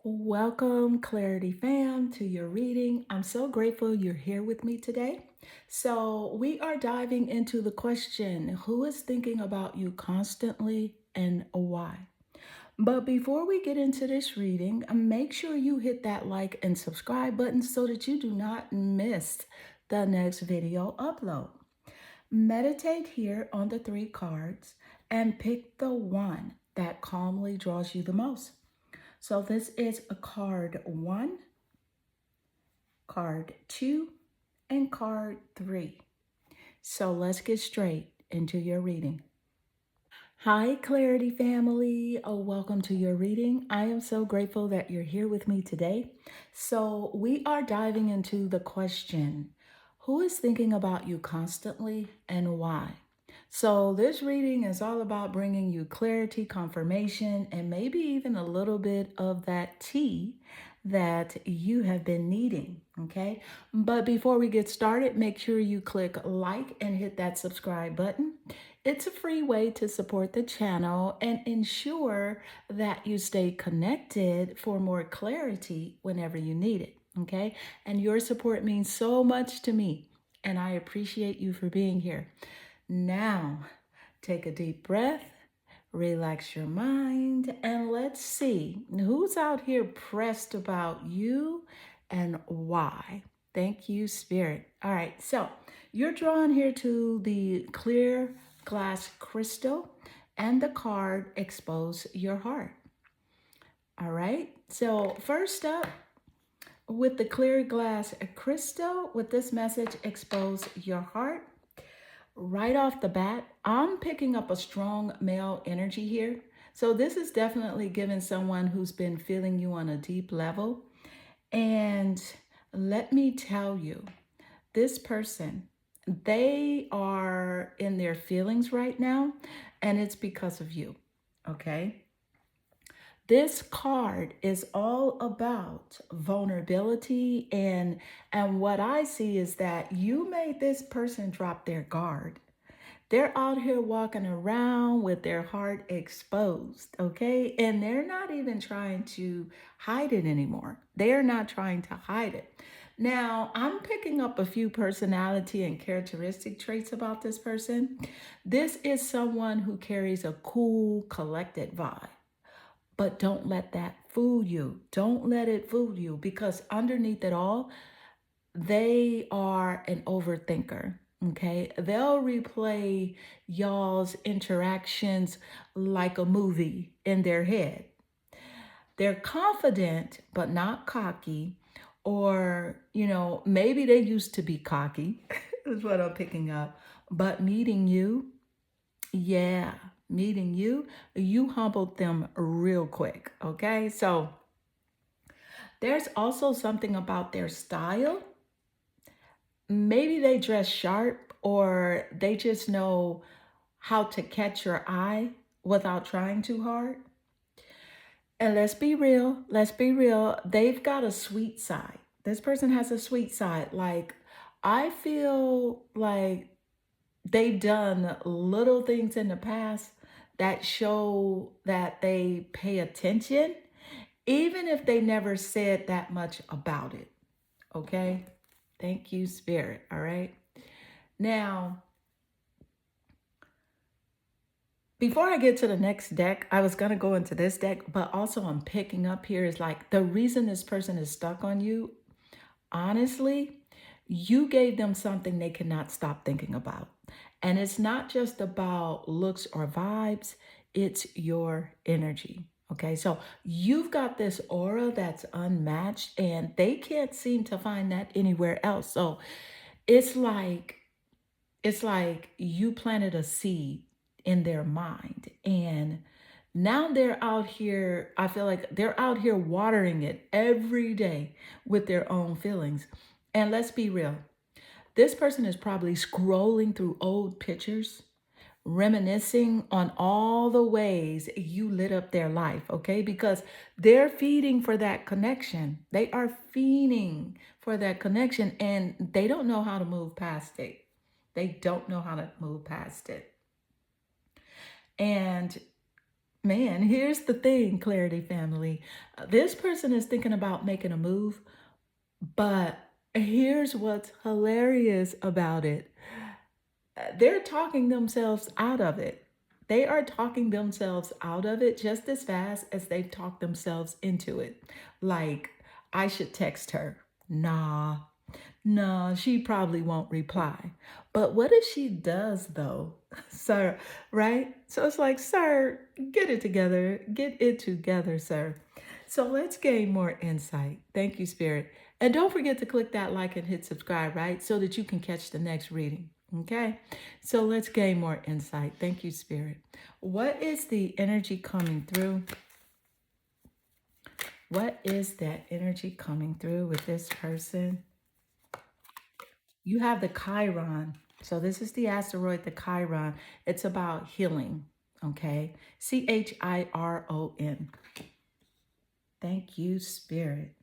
Welcome, Clarity Fam, to your reading. I'm so grateful you're here with me today. So, we are diving into the question, who is thinking about you constantly and why? But before we get into this reading, make sure you hit that like and subscribe button so that you do not miss the next video upload. Meditate here on the three cards and pick the one that calmly draws you the most. So this is a card one, card two, and card three. So let's get straight into your reading. Hi, Clarity family. Welcome to your reading. I am so grateful that you're here with me today. So, we are diving into the question, who is thinking about you constantly and why? So, this reading is all about bringing you clarity, confirmation, and maybe even a little bit of that tea that you have been needing. Okay. But before we get started, make sure you click like and hit that subscribe button. It's a free way to support the channel and ensure that you stay connected for more clarity whenever you need it. Okay. And your support means so much to me, and I appreciate you for being here. Now, take a deep breath, relax your mind, and let's see who's out here pressed about you and why. Thank you, Spirit. All right, so you're drawn here to the clear glass crystal and the card Expose Your Heart. All right, so first up, with the clear glass crystal, with this message, Expose Your Heart. Right off the bat, I'm picking up a strong male energy here. So this is definitely giving someone who's been feeling you on a deep level. And let me tell you, this person, they are in their feelings right now, and it's because of you. Okay. This card is all about vulnerability, and what I see is that you made this person drop their guard. They're out here walking around with their heart exposed, okay? And they're not even trying to hide it anymore. They're not trying to hide it. Now, I'm picking up a few personality and characteristic traits about this person. This is someone who carries a cool, collected vibe. But don't let that fool you. Don't let it fool you, because underneath it all, they are an overthinker. Okay. They'll replay y'all's interactions like a movie in their head. They're confident, but not cocky. Or, maybe they used to be cocky, is what I'm picking up. But meeting you, yeah, meeting you, you humbled them real quick. Okay. So there's also something about their style. Maybe they dress sharp, or they just know how to catch your eye without trying too hard. And let's be real, they've got a sweet side. This person has a sweet side. Like, I feel like they've done little things in the past that show that they pay attention, even if they never said that much about it. Okay? Thank you, Spirit. All right. Now, before I get to the next deck, I was going to go into this deck, but also I'm picking up here is like the reason this person is stuck on you, honestly, you gave them something they cannot stop thinking about. And it's not just about looks or vibes, it's your energy. Okay, so you've got this aura that's unmatched, and they can't seem to find that anywhere else. So it's like it's like you planted a seed in their mind, and now they're out here. I feel like they're out here watering it every day with their own feelings. And let's be real, this person is probably scrolling through old pictures, reminiscing on all the ways you lit up their life, okay? Because they're feeding for that connection. They are fiending for that connection, and they don't know how to move past it. They don't know how to move past it. And Man, here's the thing, Clarity family. This person is thinking about making a move, but here's what's hilarious about it. They're talking themselves out of it. They are talking themselves out of it just as fast as they've talked themselves into it. Like, I should text her. Nah, no, she probably won't reply. But what if she does though? Sir, right? So it's like, sir, get it together. Get it together, sir. So let's gain more insight. Thank you, Spirit. And don't forget to click that like and hit subscribe, right? So that you can catch the next reading. Okay? So let's gain more insight. Thank you, Spirit. What is the energy coming through? What is that energy coming through with this person? You have the Chiron. So this is the asteroid, the Chiron. It's about healing. Okay. Chiron. Thank you, Spirit.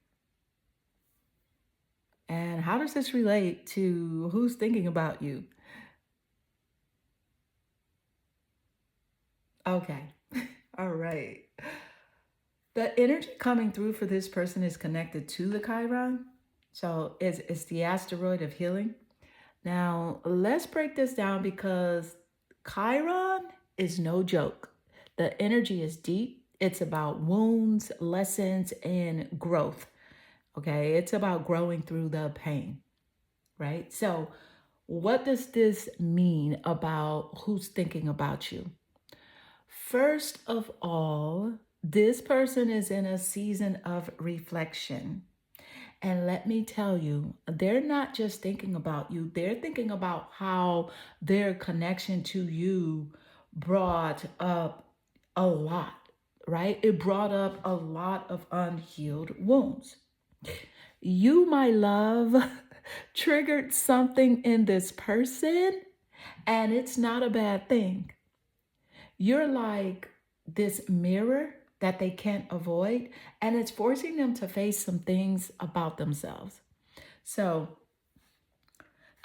And how does this relate to who's thinking about you? Okay. All right. The energy coming through for this person is connected to the Chiron. So it's the asteroid of healing. Now, let's break this down because Chiron is no joke. The energy is deep. It's about wounds, lessons, and growth. Okay. It's about growing through the pain, right? So, what does this mean about who's thinking about you? First of all, this person is in a season of reflection. And let me tell you, they're not just thinking about you, they're thinking about how their connection to you brought up a lot, right? It brought up a lot of unhealed wounds. You, my love, triggered something in this person, and it's not a bad thing. You're like this mirror that they can't avoid, and it's forcing them to face some things about themselves. So,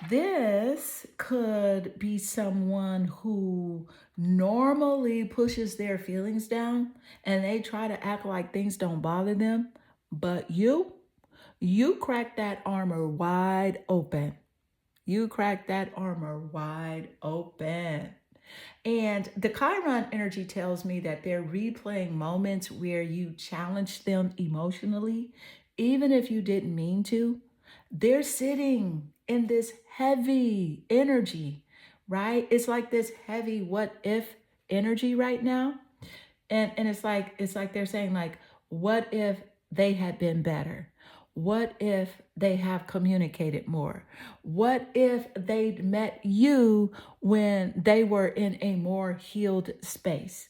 this could be someone who normally pushes their feelings down and they try to act like things don't bother them. But you crack that armor wide open. You crack that armor wide open. And the Chiron energy tells me that they're replaying moments where you challenged them emotionally, even if you didn't mean to. They're sitting in this heavy energy, right? It's like this heavy what if energy right now. And it's like they're saying like, what if they had been better? What if they have communicated more? What if they'd met you when they were in a more healed space?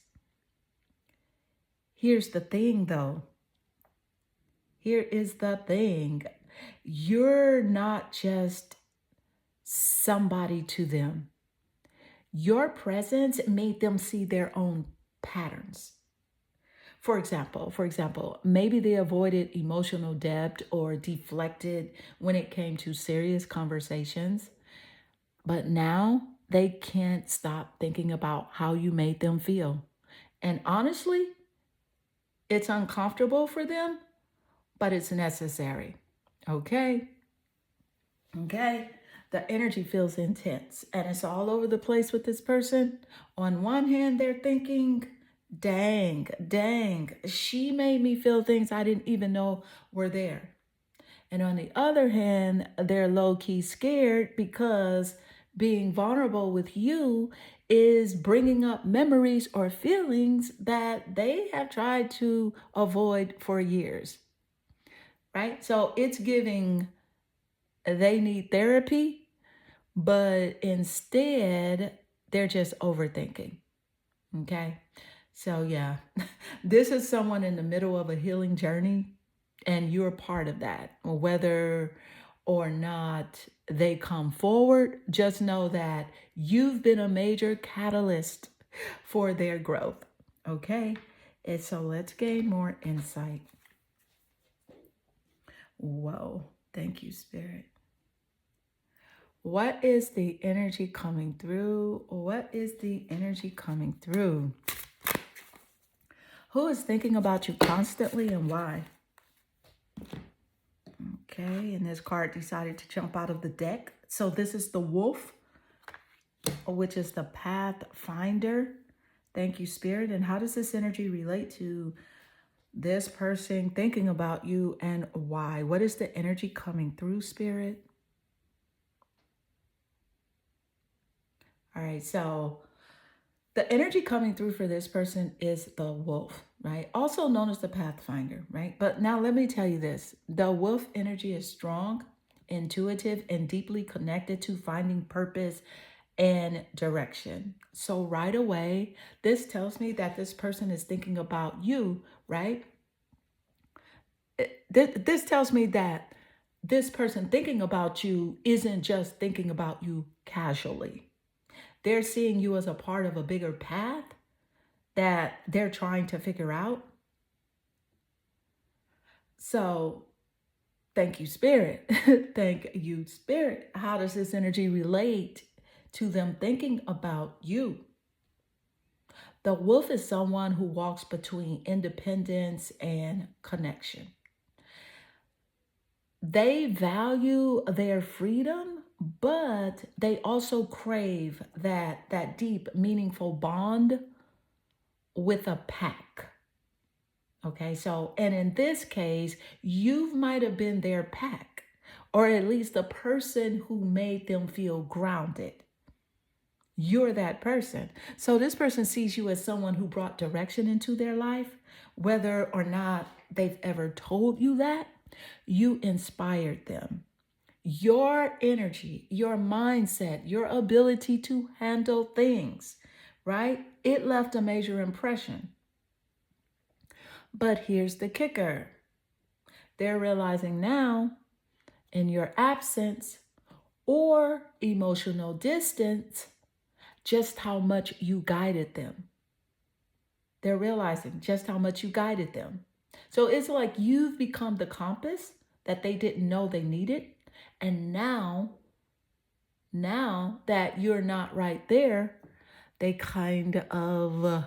Here's the thing though. Here is the thing. You're not just somebody to them. Your presence made them see their own patterns. For example, maybe they avoided emotional depth or deflected when it came to serious conversations, but now they can't stop thinking about how you made them feel. And honestly, it's uncomfortable for them, but it's necessary. Okay? Okay? The energy feels intense and it's all over the place with this person. On one hand, they're thinking, dang, she made me feel things I didn't even know were there. And on the other hand, they're low key scared because being vulnerable with you is bringing up memories or feelings that they have tried to avoid for years, right? So it's giving they need therapy, but instead they're just overthinking. Okay. So, yeah, this is someone in the middle of a healing journey, and you're part of that. Whether or not they come forward, just know that you've been a major catalyst for their growth. Okay. And so let's gain more insight. Whoa. Thank you, Spirit. What is the energy coming through? What is the energy coming through? Who is thinking about you constantly and why? Okay, and this card decided to jump out of the deck. So this is the Wolf, which is the Pathfinder. Thank you, Spirit. And how does this energy relate to this person thinking about you and why? What is the energy coming through, Spirit? All right, so the energy coming through for this person is the Wolf, right? Also known as the Pathfinder, right? But now let me tell you this. The Wolf energy is strong, intuitive, and deeply connected to finding purpose and direction. So right away, this tells me that this person is thinking about you, right? This tells me that this person thinking about you isn't just thinking about you casually. They're seeing you as a part of a bigger path that they're trying to figure out. So, thank you, Spirit. Thank you, Spirit. How does this energy relate to them thinking about you? The wolf is someone who walks between independence and connection. They value their freedom, but they also crave that deep, meaningful bond with a pack. Okay, so, and in this case, you might have been their pack, or at least the person who made them feel grounded. You're that person. So, this person sees you as someone who brought direction into their life, whether or not they've ever told you that, you inspired them. Your energy, your mindset, your ability to handle things, right? It left a major impression. But here's the kicker. They're realizing now, in your absence or emotional distance, just how much you guided them. They're realizing just how much you guided them. So it's like you've become the compass that they didn't know they needed. And now that you're not right there, they kind of,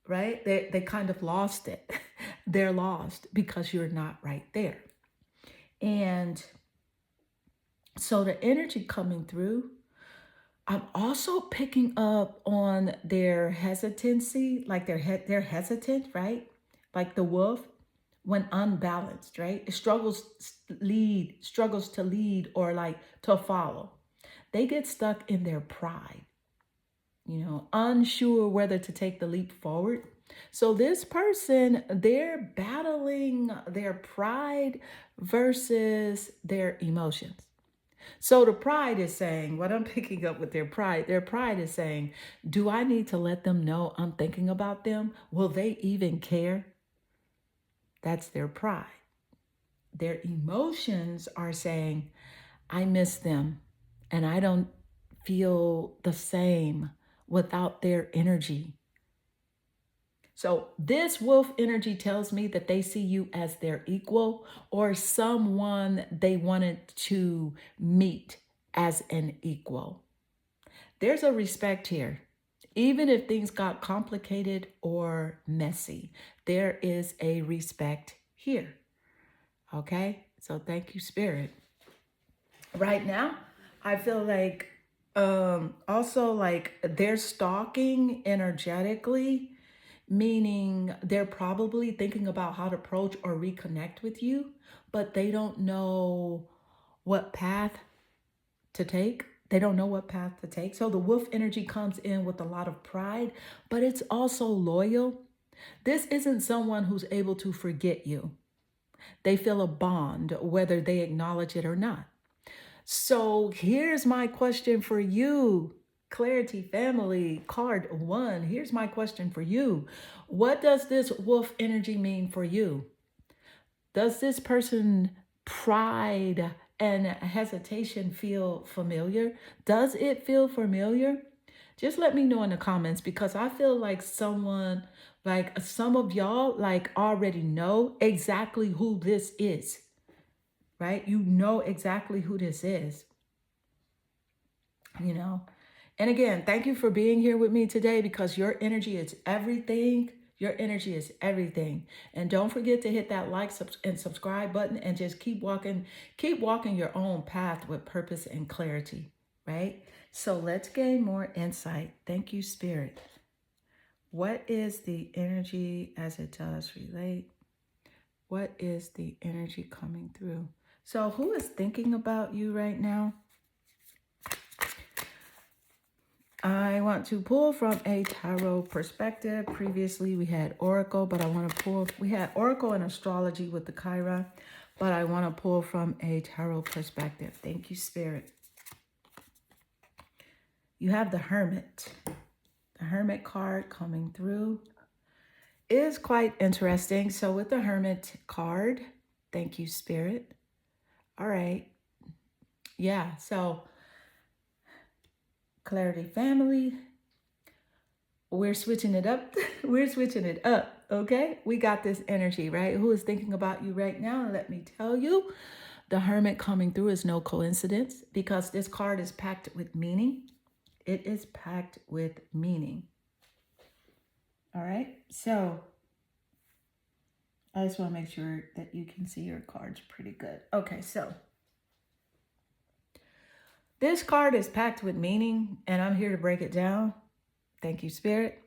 right? They kind of lost it. They're lost because you're not right there. And so the energy coming through, I'm also picking up on their hesitancy, like they're hesitant, right? Like the wolf when unbalanced, right? It struggles to lead or like to follow. They get stuck in their pride, unsure whether to take the leap forward. So this person, they're battling their pride versus their emotions. So the pride is saying, what I'm picking up with their pride is saying, do I need to let them know I'm thinking about them? Will they even care? That's their pride. Their emotions are saying, I miss them and I don't feel the same without their energy. So this wolf energy tells me that they see you as their equal or someone they wanted to meet as an equal. There's a respect here. Even if things got complicated or messy, there is a respect here. Okay? So thank you, Spirit. Right now, I feel like also like they're stalking energetically, meaning they're probably thinking about how to approach or reconnect with you, but they don't know what path to take. They don't know what path to take. So the wolf energy comes in with a lot of pride, but it's also loyal. This isn't someone who's able to forget you. They feel a bond, whether they acknowledge it or not. So here's my question for you, Clarity Family, card 1. Here's my question for you. What does this wolf energy mean for you? Does this person pride and hesitation feel familiar? Does it feel familiar? Just let me know in the comments because I feel like some of y'all like already know exactly who this is, right? You know exactly who this is, And again, thank you for being here with me today because your energy is everything. Your energy is everything. And don't forget to hit that like and subscribe button and just keep walking your own path with purpose and clarity, right? So let's gain more insight. Thank you, Spirit. What is the energy as it does relate? What is the energy coming through? So who is thinking about you right now? I want to pull from a tarot perspective. Previously, we had Oracle, but I want to pull, we had Oracle and astrology with the Chiron, but I want to pull from a tarot perspective. Thank you, Spirit. You have the Hermit. The Hermit card coming through is quite interesting. So with the Hermit card, thank you, Spirit. All right. Yeah, so Clarity family, we're switching it up. We're switching it up, okay? We got this energy, right? Who is thinking about you right now? And let me tell you, the Hermit coming through is no coincidence because this card is packed with meaning. It is packed with meaning. All right, so I just want to make sure that you can see your cards pretty good. Okay, so this card is packed with meaning, and I'm here to break it down. Thank you, Spirit.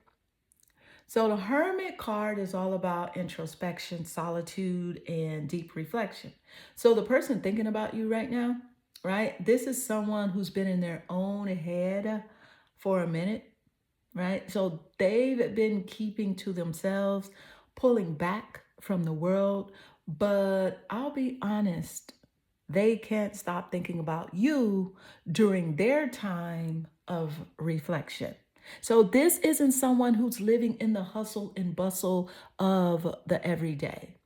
So the Hermit card is all about introspection, solitude, and deep reflection. So the person thinking about you right now, right? This is someone who's been in their own head for a minute, right? So they've been keeping to themselves, pulling back from the world. But I'll be honest, they can't stop thinking about you during their time of reflection. So this isn't someone who's living in the hustle and bustle of the everyday.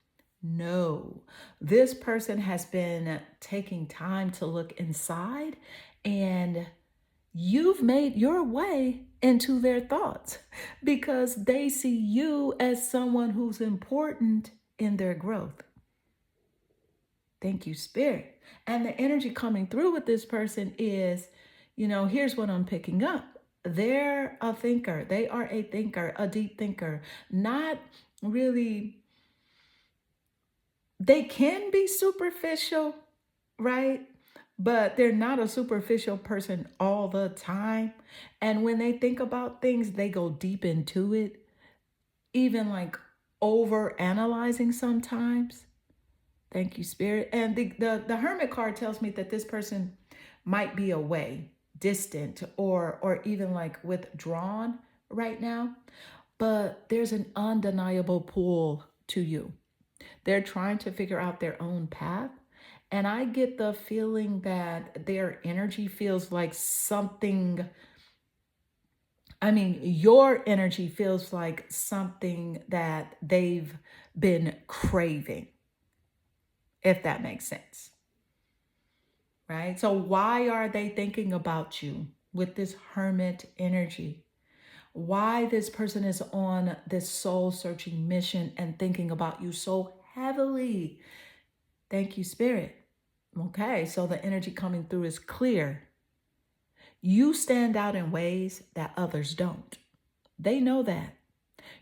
No, this person has been taking time to look inside, and you've made your way into their thoughts because they see you as someone who's important in their growth. Thank you, Spirit. And the energy coming through with this person is, here's what I'm picking up. They're a thinker. They are a thinker, a deep thinker. Not really, they can be superficial, right? But they're not a superficial person all the time. And when they think about things, they go deep into it, even like over analyzing sometimes. Thank you, Spirit. And the Hermit card tells me that this person might be away, distant, or even like withdrawn right now. But there's an undeniable pull to you. They're trying to figure out their own path. And I get the feeling that their energy feels like something. Your energy feels like something that they've been craving, if that makes sense. Right? So why are they thinking about you with this Hermit energy? Why this person is on this soul searching mission and thinking about you so heavily? Thank you, Spirit. Okay, so the energy coming through is clear. You stand out in ways that others don't. They know that.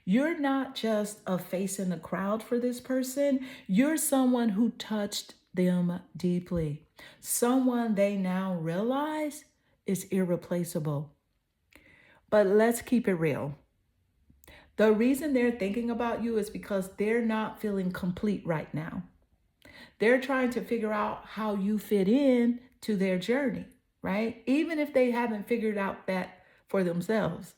You're not just a face in the crowd for this person. You're someone who touched them deeply. Someone they now realize is irreplaceable. But let's keep it real. The reason they're thinking about you is because they're not feeling complete right now. They're trying to figure out how you fit in to their journey, right? Even if they haven't figured out that for themselves.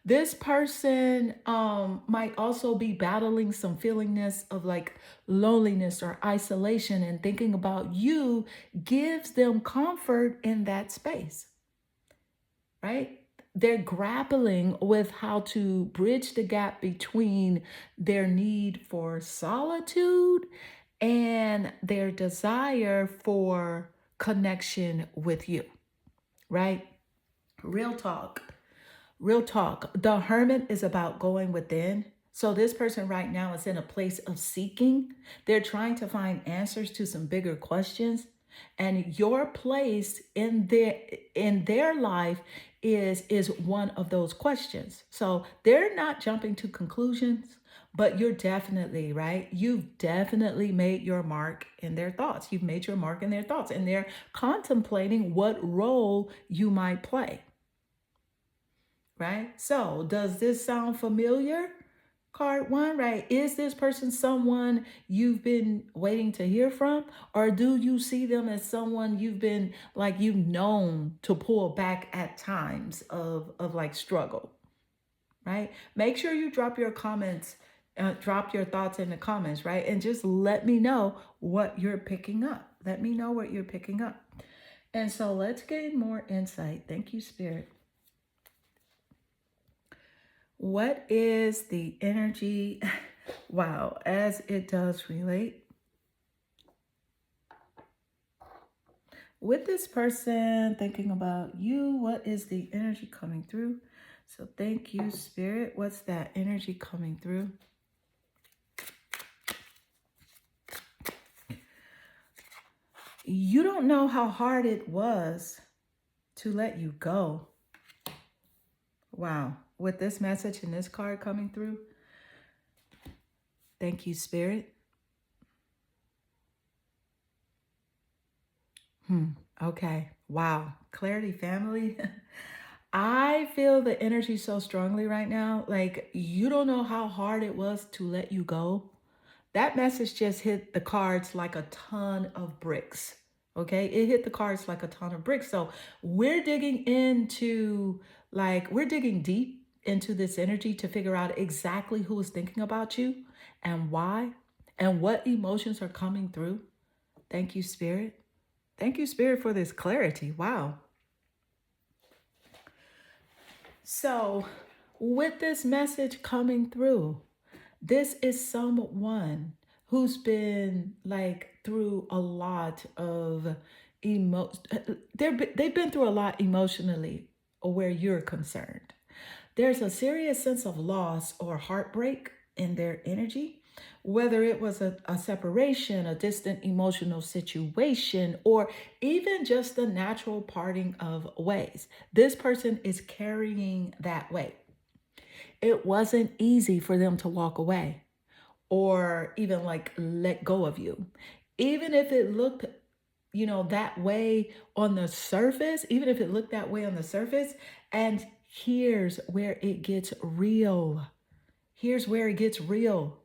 This person might also be battling some feelingness of like loneliness or isolation, and thinking about you gives them comfort in that space, right? They're grappling with how to bridge the gap between their need for solitude and their desire for connection with you, right? Real talk. Real talk. The Hermit is about going within. So this person right now is in a place of seeking. They're trying to find answers to some bigger questions. And your place in their life is one of those questions. So they're not jumping to conclusions, but you're definitely, right? You've definitely made your mark in their thoughts. You've made your mark in their thoughts, and they're contemplating what role you might play, right? So does this sound familiar? Card one, right? Is this person someone you've been waiting to hear from? Or do you see them as someone you've been like you've known to pull back at times of like struggle, right? Make sure you drop your comments, drop your thoughts in the comments, right? And just let me know what you're picking up. Let me know what you're picking up. And so let's gain more insight. Thank you, Spirit. What is the energy? Wow, as it does relate with this person thinking about you, what is the energy coming through? So thank you, Spirit. What's that energy coming through? You don't know how hard it was to let you go. Wow, with this message and this card coming through, thank you, Spirit. Okay. Wow. Clarity family. I feel the energy so strongly right now. Like, you don't know how hard it was to let you go. That message just hit the cards like a ton of bricks. Okay. It hit the cards like a ton of bricks. So we're digging into, we're digging deep into this energy to figure out exactly who is thinking about you and why and what emotions are coming through. Thank you, Spirit. Thank you, Spirit, for this clarity. Wow. So, with this message coming through, this is someone who's been like through a lot of they've been through a lot emotionally where you're concerned. There's a serious sense of loss or heartbreak in their energy, whether it was a separation, a distant emotional situation, or even just the natural parting of ways. This person is carrying that weight. It wasn't easy for them to walk away or even like let go of you. Even if it looked, that way on the surface, even if it looked that way on the surface, and here's where it gets real. Here's where it gets real.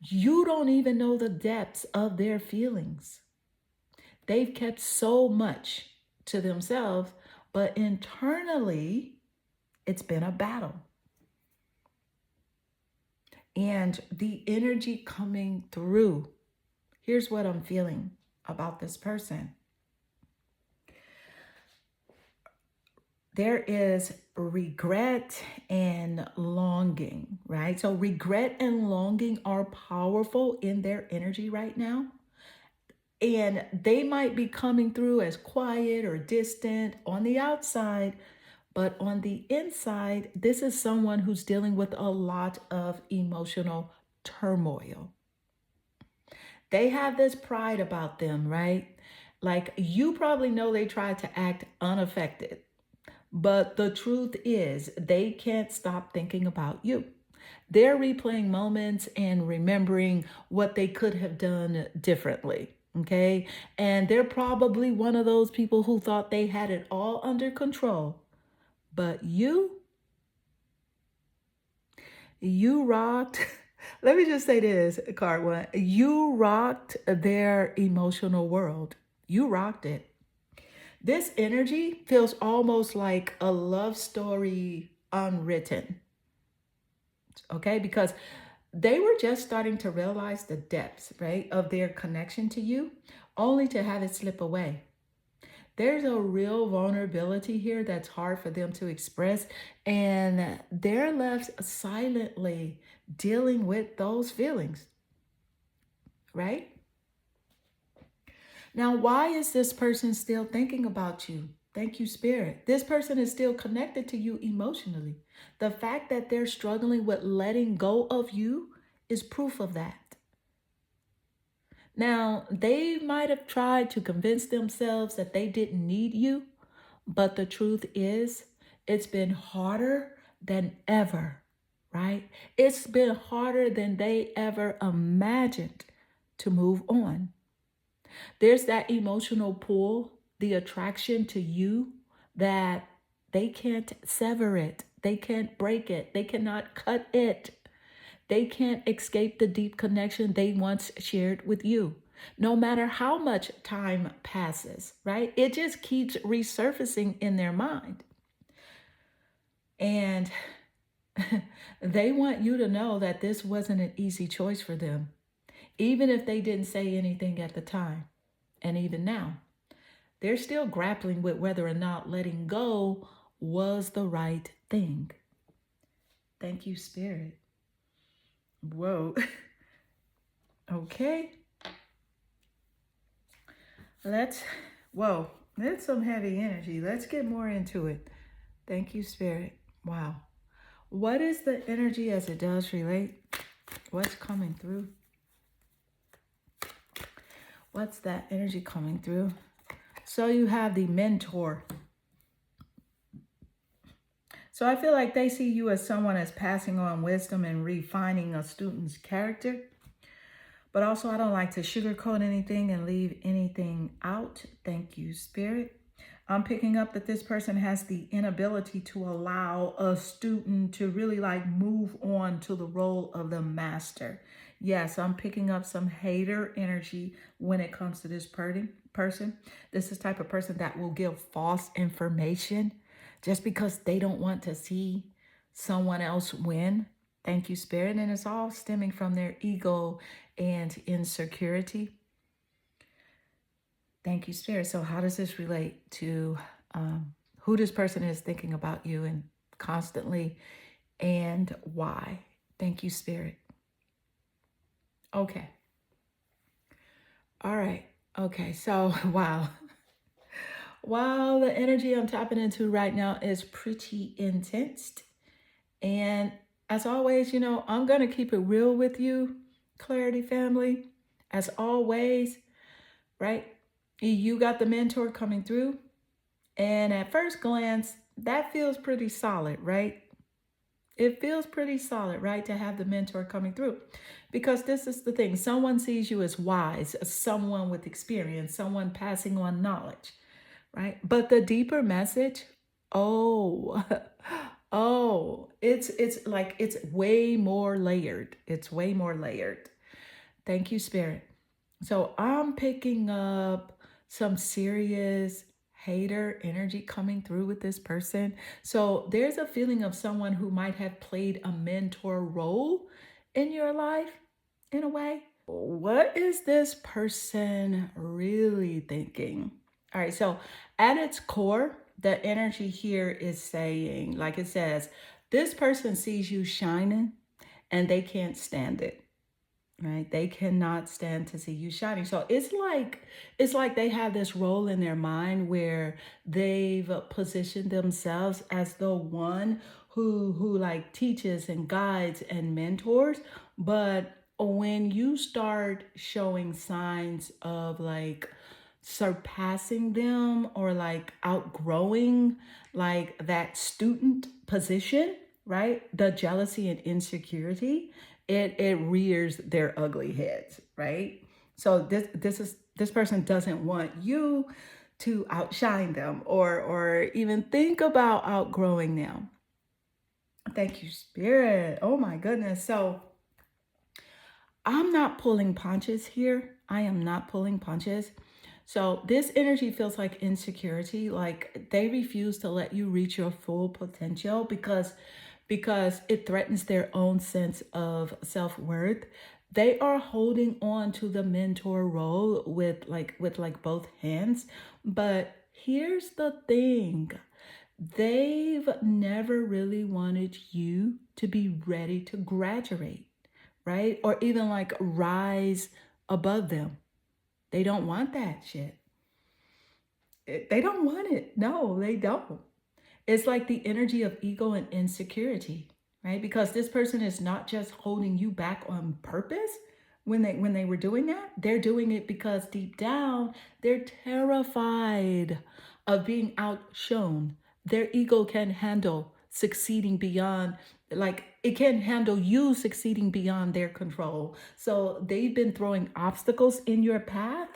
You don't even know the depths of their feelings. They've kept so much to themselves, but internally, it's been a battle. And the energy coming through, here's what I'm feeling about this person. There is regret and longing, right? So regret and longing are powerful in their energy right now. And they might be coming through as quiet or distant on the outside, but on the inside, this is someone who's dealing with a lot of emotional turmoil. They have this pride about them, right? Like, you probably know they tried to act unaffected, but the truth is they can't stop thinking about you. They're replaying moments and remembering what they could have done differently. Okay. And they're probably one of those people who thought they had it all under control. But you rocked. Let me just say this, card one. You rocked their emotional world. You rocked it. This energy feels almost like a love story unwritten. Okay. Because they were just starting to realize the depths, right, of their connection to you, only to have it slip away. There's a real vulnerability here that's hard for them to express, and they're left silently dealing with those feelings, right? Now, why is this person still thinking about you? Thank you, Spirit. This person is still connected to you emotionally. The fact that they're struggling with letting go of you is proof of that. Now, they might have tried to convince themselves that they didn't need you, but the truth is It's been harder than ever, right? It's been harder than they ever imagined to move on. There's that emotional pull, the attraction to you that they can't sever it. They can't break it. They cannot cut it. They can't escape the deep connection they once shared with you. No matter how much time passes, right? It just keeps resurfacing in their mind. And they want you to know that this wasn't an easy choice for them, even if they didn't say anything at the time. And even now, they're still grappling with whether or not letting go was the right thing. Thank you, Spirit. Whoa. Okay. Whoa, that's some heavy energy. Let's get more into it. Thank you, Spirit. Wow. What is the energy as it does relate? What's coming through? What's that energy coming through? So you have the mentor. So I feel like they see you as someone that's passing on wisdom and refining a student's character. But also, I don't like to sugarcoat anything and leave anything out. Thank you, Spirit. I'm picking up that this person has the inability to allow a student to really like move on to the role of the master. Yes, I'm picking up some hater energy when it comes to this person. This is the type of person that will give false information just because they don't want to see someone else win. Thank you, Spirit. And it's all stemming from their ego and insecurity. Thank you, Spirit. So how does this relate to who this person is thinking about you and constantly, and why? Thank you, Spirit. Okay. All right. Okay. So, wow. Wow, the energy I'm tapping into right now is pretty intense. And as always, I'm going to keep it real with you, Clarity family. As always, right? You got the mentor coming through. And at first glance, that feels pretty solid, right? It feels pretty solid, right? To have the mentor coming through. Because this is the thing, someone sees you as wise, as someone with experience, someone passing on knowledge, right? But the deeper message, oh, oh, it's like it's way more layered. It's way more layered. Thank you, Spirit. So I'm picking up some serious hater energy coming through with this person. So there's a feeling of someone who might have played a mentor role in your life in a way. What is this person really thinking? All right, so at its core, the energy here is saying, like it says, this person sees you shining and they can't stand it. Right? They cannot stand to see you shining. So it's like they have this role in their mind where they've positioned themselves as the one who like teaches and guides and mentors. But when you start showing signs of like surpassing them or like outgrowing like that student position, right? The jealousy and insecurity, it rears their ugly heads, right? So this person doesn't want you to outshine them or even think about outgrowing them. Thank you, Spirit. Oh my goodness. So I'm not pulling punches here. I am not pulling punches. So this energy feels like insecurity, like they refuse to let you reach your full potential because it threatens their own sense of self-worth. They are holding on to the mentor role with both hands. But here's the thing. They've never really wanted you to be ready to graduate, right? Or even like rise above them. They don't want that shit. They don't want it. No, they don't. It's like the energy of ego and insecurity, right? Because this person is not just holding you back on purpose when they were doing that. They're doing it because deep down they're terrified of being outshone. their ego can handle succeeding beyond, like it can handle you succeeding beyond their control. So they've been throwing obstacles in your path,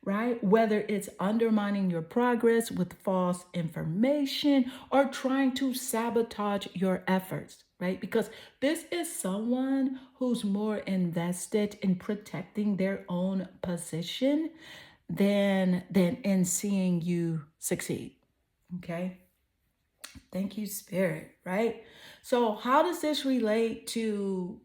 right? Whether it's undermining your progress with false information or trying to sabotage your efforts, right? Because this is someone who's more invested in protecting their own position than in seeing you succeed. Okay? Thank you, Spirit, right? So, how does this relate to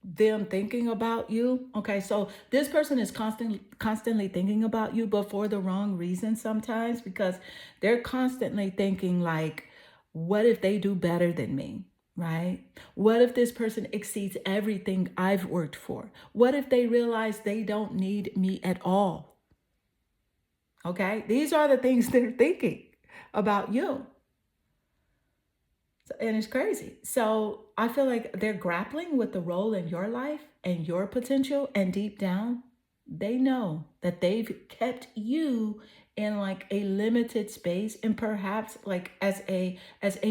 them thinking about you? Okay, so this person is constantly thinking about you, but for the wrong reason sometimes, because they're constantly thinking like, what if they do better than me? Right? What if this person exceeds everything I've worked for? What if they realize they don't need me at all? Okay, these are the things they're thinking about you. And it's crazy. So I feel like they're grappling with the role in your life and your potential. And deep down, they know that they've kept you in like a limited space and perhaps like as a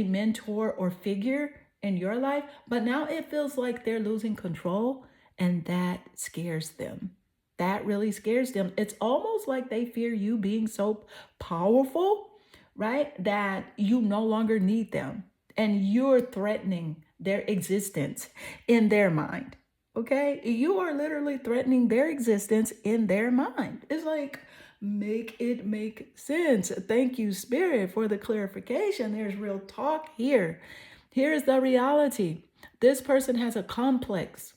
mentor or figure in your life. But now it feels like they're losing control, and that scares them. That really scares them. It's almost like they fear you being so powerful, right? That you no longer need them and you're threatening their existence in their mind. Okay? You are literally threatening their existence in their mind. It's like, make it make sense. Thank you, Spirit, for the clarification. There's real talk here. Here's the reality: this person has a complex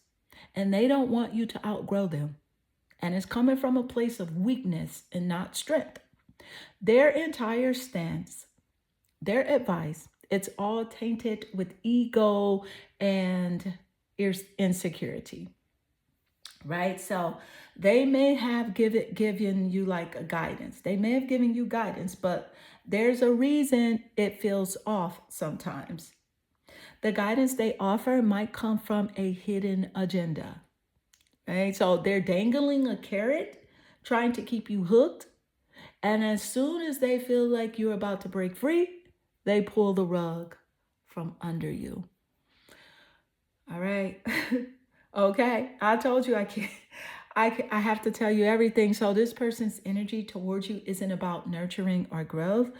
and they don't want you to outgrow them. And it's coming from a place of weakness and not strength. Their entire stance, their advice, it's all tainted with ego and insecurity, right? So they may have given you like a guidance. They may have given you guidance, but there's a reason it feels off sometimes. The guidance they offer might come from a hidden agenda, right? So they're dangling a carrot, trying to keep you hooked. And as soon as they feel like you're about to break free, they pull the rug from under you. All right. Okay. I told you I can't. I have to tell you everything. So this person's energy towards you isn't about nurturing or growth.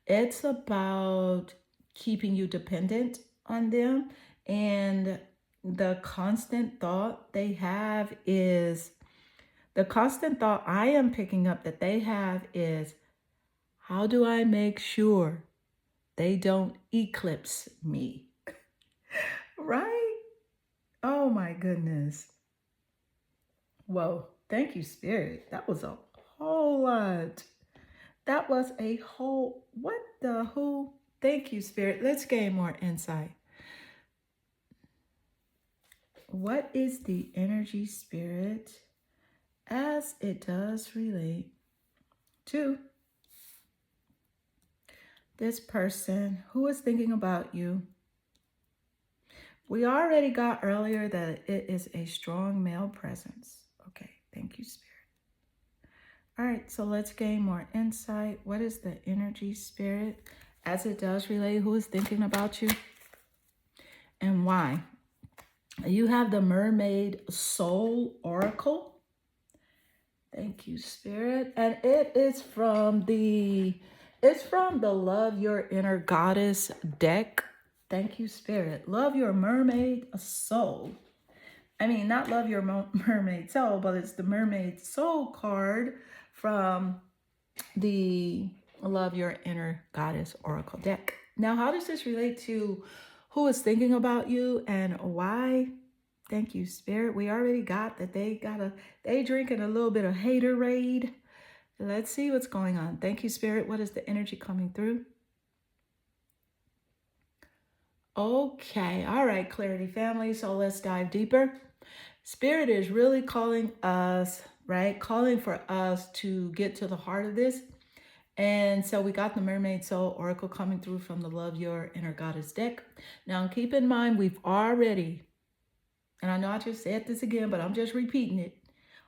It's about keeping you dependent on them. And the constant thought they have is the constant thought I am picking up that they have is, how do I make sure they don't eclipse me? Right? Oh my goodness. Whoa. Thank you, Spirit. That was a whole lot. That was a whole, what the who? Thank you, Spirit. Let's gain more insight. What is the energy, Spirit, as it does relate to this person who is thinking about you? We already got earlier that it is a strong male presence. Okay, thank you, Spirit. All right, so let's gain more insight. What is the energy, Spirit, as it does relate? Who is thinking about you and why? You have the Mermaid Soul Oracle. Thank you, Spirit. And it's from the Love Your Inner Goddess deck. Thank you, Spirit. Love Your Mermaid Soul. I mean, not Love Your Mermaid Soul, but it's the Mermaid Soul card from the Love Your Inner Goddess Oracle deck. Now, how does this relate to who is thinking about you and why? Thank you, Spirit. We already got that they drinking a little bit of haterade. Let's see what's going on. Thank you, Spirit. What is the energy coming through? Okay. All right, Clarity family. So let's dive deeper. Spirit is really calling us, right? Calling for us to get to the heart of this. And so we got the Mermaid Soul Oracle coming through from the Love Your Inner Goddess deck. Now, keep in mind, we've already, and I know I just said this again, but I'm just repeating it.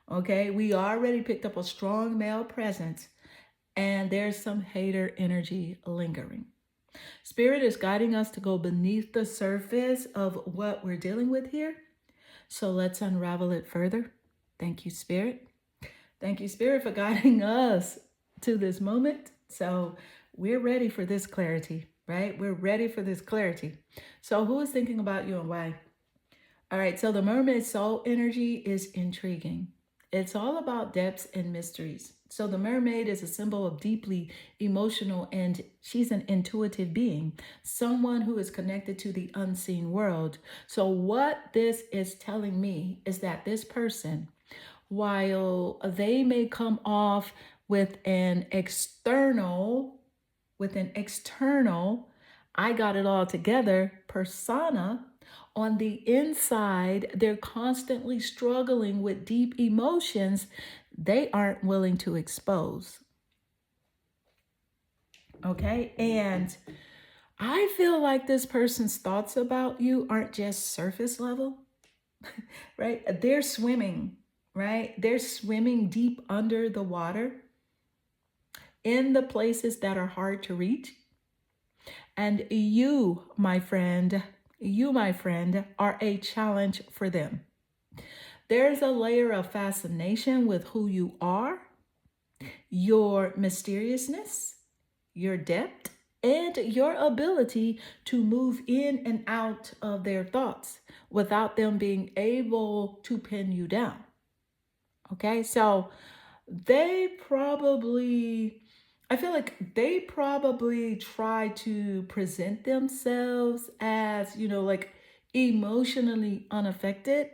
Okay, we already picked up a strong male presence, and there's some hater energy lingering. Spirit is guiding us to go beneath the surface of what we're dealing with here. So let's unravel it further. Thank you, Spirit. Thank you, Spirit, for guiding us to this moment. So we're ready for this clarity, right? We're ready for this clarity. So who is thinking about you and why? All right, so the mermaid soul energy is intriguing. It's all about depths and mysteries. So the mermaid is a symbol of deeply emotional, and she's an intuitive being, someone who is connected to the unseen world. So what this is telling me is that this person, while they may come off with an external, I got it all together persona, on the inside, they're constantly struggling with deep emotions they aren't willing to expose. Okay. And I feel like this person's thoughts about you aren't just surface level, right? They're swimming, right? They're swimming deep under the water in the places that are hard to reach. And you, my friend, are a challenge for them. There's a layer of fascination with who you are, your mysteriousness, your depth, and your ability to move in and out of their thoughts without them being able to pin you down. Okay, so they probably, I feel like they probably try to present themselves as, like emotionally unaffected,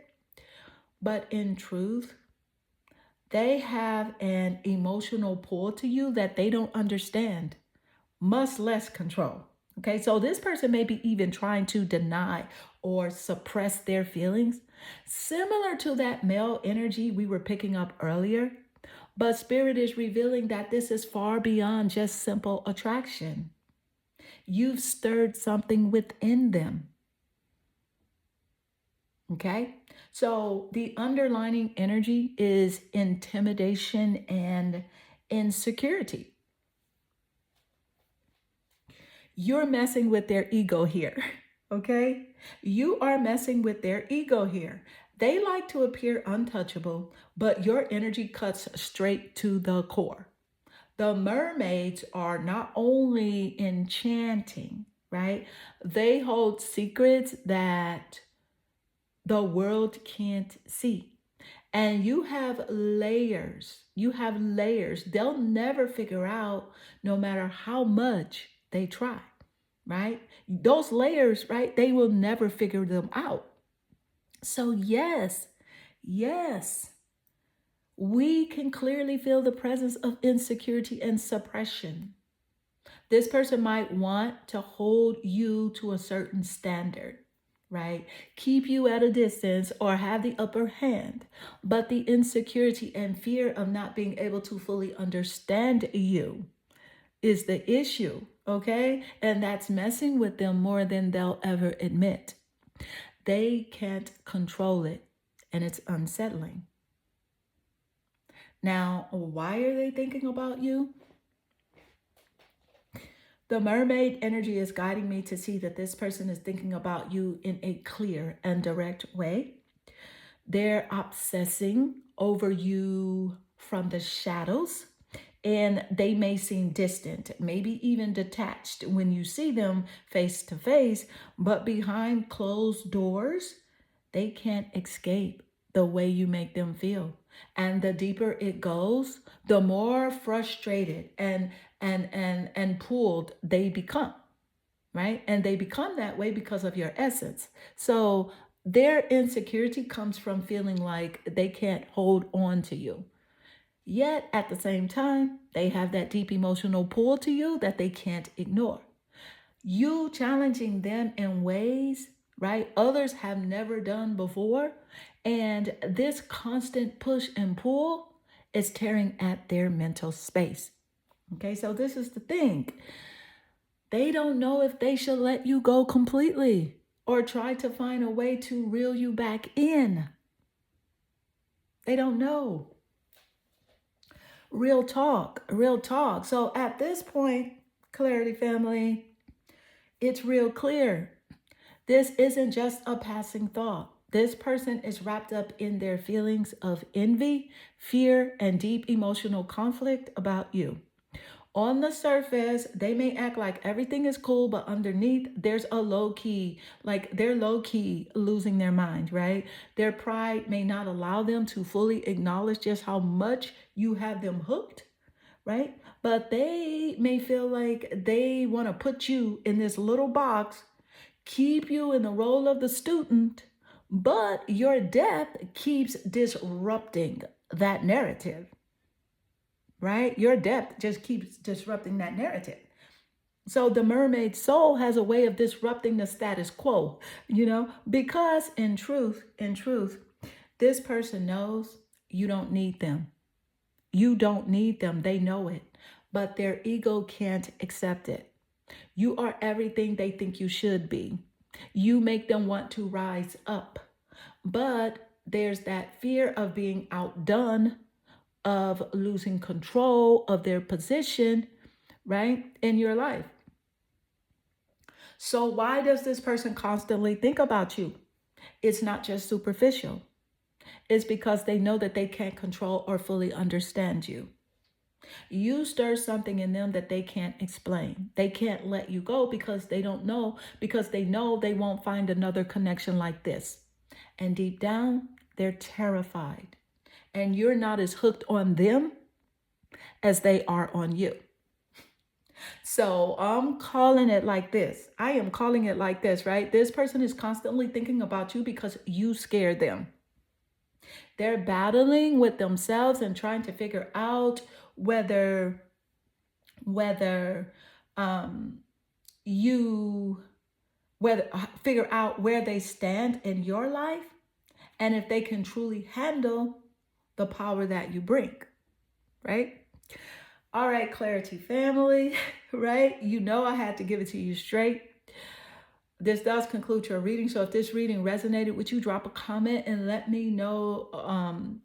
but in truth, they have an emotional pull to you that they don't understand, much less control. Okay, so this person may be even trying to deny or suppress their feelings, similar to that male energy we were picking up earlier. But Spirit is revealing that this is far beyond just simple attraction. You've stirred something within them. Okay? So the underlining energy is intimidation and insecurity. You're messing with their ego here. Okay? You are messing with their ego here. They like to appear untouchable, but your energy cuts straight to the core. The mermaids are not only enchanting, right? They hold secrets that the world can't see. And you have layers. You have layers. They'll never figure out no matter how much they try, right? Those layers, right? They will never figure them out. So, yes, we can clearly feel the presence of insecurity and suppression. This person might want to hold you to a certain standard, right? Keep you at a distance or have the upper hand. But the insecurity and fear of not being able to fully understand you is the issue, okay? And that's messing with them more than they'll ever admit. They can't control it, and it's unsettling. Now, why are they thinking about you? The mermaid energy is guiding me to see that this person is thinking about you in a clear and direct way. They're obsessing over you from the shadows, and they may seem distant, maybe even detached when you see them face to face, but behind closed doors, they can't escape the way you make them feel. And the deeper it goes, the more frustrated and pulled they become, right? And they become that way because of your essence. So their insecurity comes from feeling like they can't hold on to you. Yet at the same time, they have that deep emotional pull to you that they can't ignore. You challenging them in ways, right, others have never done before. And this constant push and pull is tearing at their mental space. Okay, so this is the thing. They don't know if they should let you go completely or try to find a way to reel you back in. They don't know. Real talk, real talk. So at this point, Clarity family, it's real clear. This isn't just a passing thought. This person is wrapped up in their feelings of envy, fear, and deep emotional conflict about you. On the surface, they may act like everything is cool, but underneath, there's a low key, like they're low key losing their mind, right? Their pride may not allow them to fully acknowledge just how much you have them hooked, right? But they may feel like they want to put you in this little box, keep you in the role of the student, but your depth keeps disrupting that narrative, right? Your depth just keeps disrupting that narrative. So the mermaid soul has a way of disrupting the status quo, because in truth, this person knows you don't need them. You don't need them. They know it, but their ego can't accept it. You are everything they think you should be. You make them want to rise up, but there's that fear of being outdone, of losing control of their position, right, in your life. So, why does this person constantly think about you? It's not just superficial, it's because they know that they can't control or fully understand you. You stir something in them that they can't explain. They can't let you go because they don't know, because they know they won't find another connection like this. And deep down, they're terrified. And you're not as hooked on them as they are on you. So I'm calling it like this. I am calling it like this, right? This person is constantly thinking about you because you scared them. They're battling with themselves and trying to figure out whether um you whether figure out where they stand in your life and if they can truly handle the power that you bring, right? All right, Clarity family, right? I had to give it to you straight. This does conclude your reading. So if this reading resonated with you, drop a comment and let me know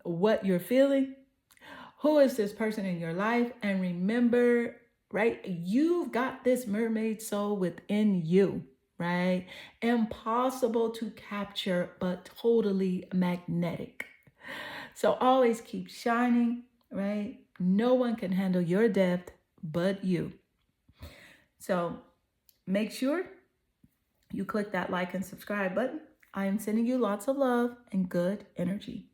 what you're feeling. Who is this person in your life? And remember, right, you've got this mermaid soul within you, right? Impossible to capture, but totally magnetic. So always keep shining, right? No one can handle your depth but you. So make sure you click that like and subscribe button. I am sending you lots of love and good energy.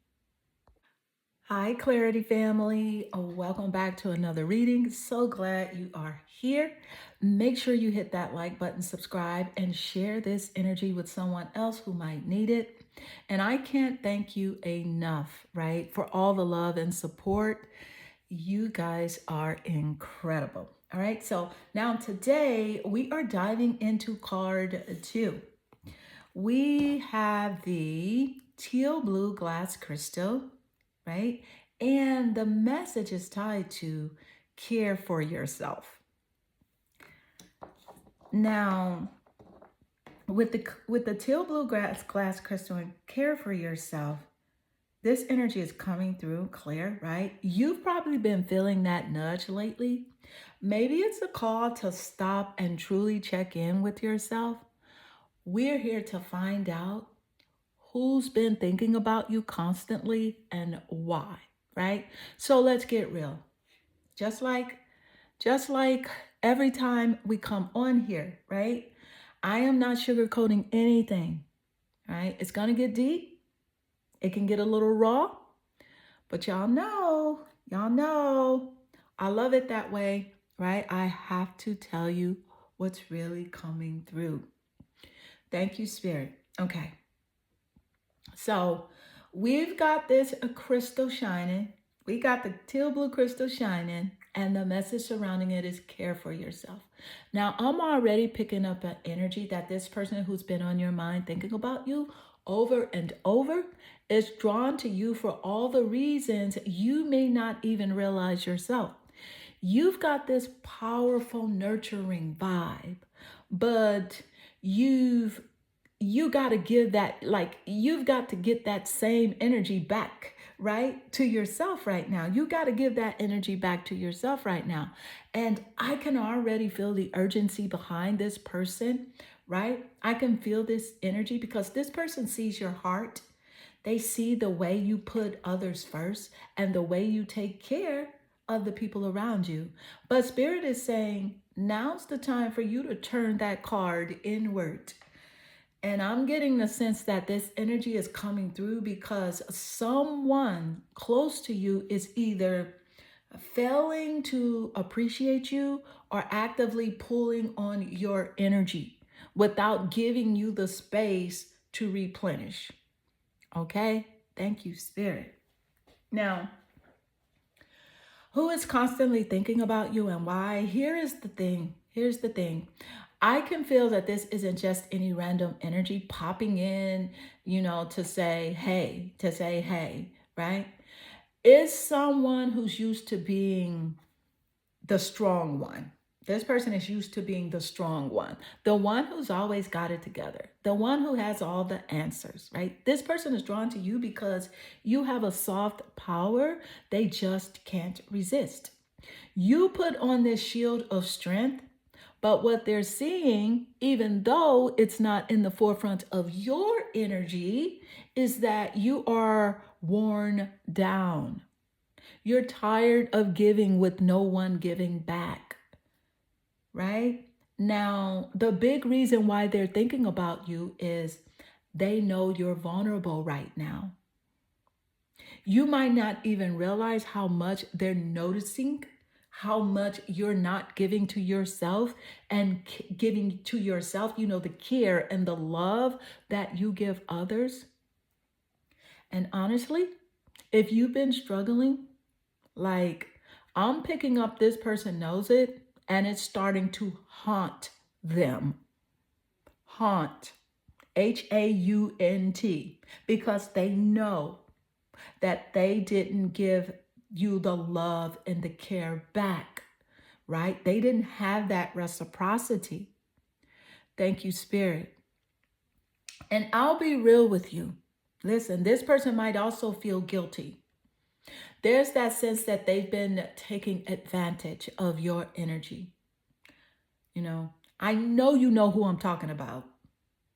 Hi, Clarity family. Welcome back to another reading. So glad you are here. Make sure you hit that like button, subscribe, and share this energy with someone else who might need it. And I can't thank you enough, right, for all the love and support. You guys are incredible. All right, so now today we are diving into card 2. We have the teal blue glass crystal, right? And the message is tied to care for yourself. Now, with the teal blue glass crystal and care for yourself, this energy is coming through clear, right? You've probably been feeling that nudge lately. Maybe it's a call to stop and truly check in with yourself. We're here to find out who's been thinking about you constantly and why, right? So let's get real. Just like every time we come on here, right? I am not sugarcoating anything, right? It's going to get deep. It can get a little raw, but y'all know, I love it that way, right? I have to tell you what's really coming through. Thank you, Spirit. Okay. So we've got this crystal shining. We got the teal blue crystal shining, and the message surrounding it is care for yourself. Now, I'm already picking up an energy that this person who's been on your mind thinking about you over and over is drawn to you for all the reasons you may not even realize yourself. You've got this powerful, nurturing vibe, but you got to give that, like, you've got to get that same energy back, right? To yourself right now. You got to give that energy back to yourself right now. And I can already feel the urgency behind this person, right? I can feel this energy because this person sees your heart. They see the way you put others first and the way you take care of the people around you. But Spirit is saying, now's the time for you to turn that card inward. And I'm getting the sense that this energy is coming through because someone close to you is either failing to appreciate you or actively pulling on your energy without giving you the space to replenish. Okay? Thank you, Spirit. Now, who is constantly thinking about you and why? Here is the thing. Here's the thing. I can feel that this isn't just any random energy popping in, to say, hey, right? Is someone who's used to being the strong one. This person is used to being the strong one, the one who's always got it together, the one who has all the answers, right? This person is drawn to you because you have a soft power they just can't resist. You put on this shield of strength, but what they're seeing, even though it's not in the forefront of your energy, is that you are worn down. You're tired of giving with no one giving back, right? Now, the big reason why they're thinking about you is they know you're vulnerable right now. You might not even realize how much they're noticing, how much you're not giving to yourself and giving to yourself, the care and the love that you give others. And honestly, if you've been struggling, like, I'm picking up this person knows it and it's starting to haunt them. Haunt. HAUNT. Because they know that they didn't give you the love and the care back, right? They didn't have that reciprocity. Thank you, Spirit. And I'll be real with you. Listen, this person might also feel guilty. There's that sense that they've been taking advantage of your energy. I know you know who I'm talking about.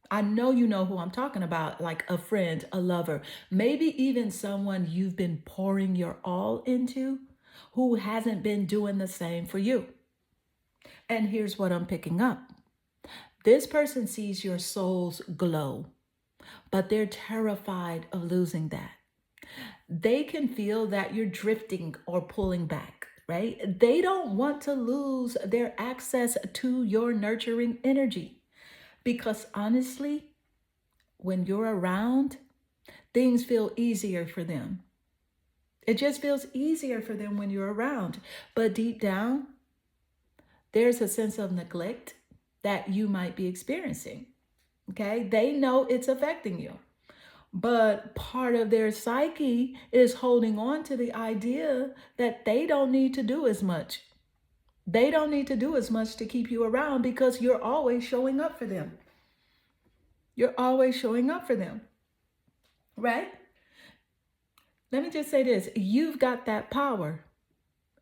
I know you know who I'm talking about, like a friend, a lover, maybe even someone you've been pouring your all into who hasn't been doing the same for you. And here's what I'm picking up. This person sees your soul's glow, but they're terrified of losing that. They can feel that you're drifting or pulling back, right? They don't want to lose their access to your nurturing energy because honestly, when you're around, things feel easier for them. It just feels easier for them when you're around. But deep down, there's a sense of neglect that you might be experiencing. Okay? They know it's affecting you. But part of their psyche is holding on to the idea that they don't need to do as much. They don't need to do as much to keep you around because you're always showing up for them. You're always showing up for them, right? Let me just say this. You've got that power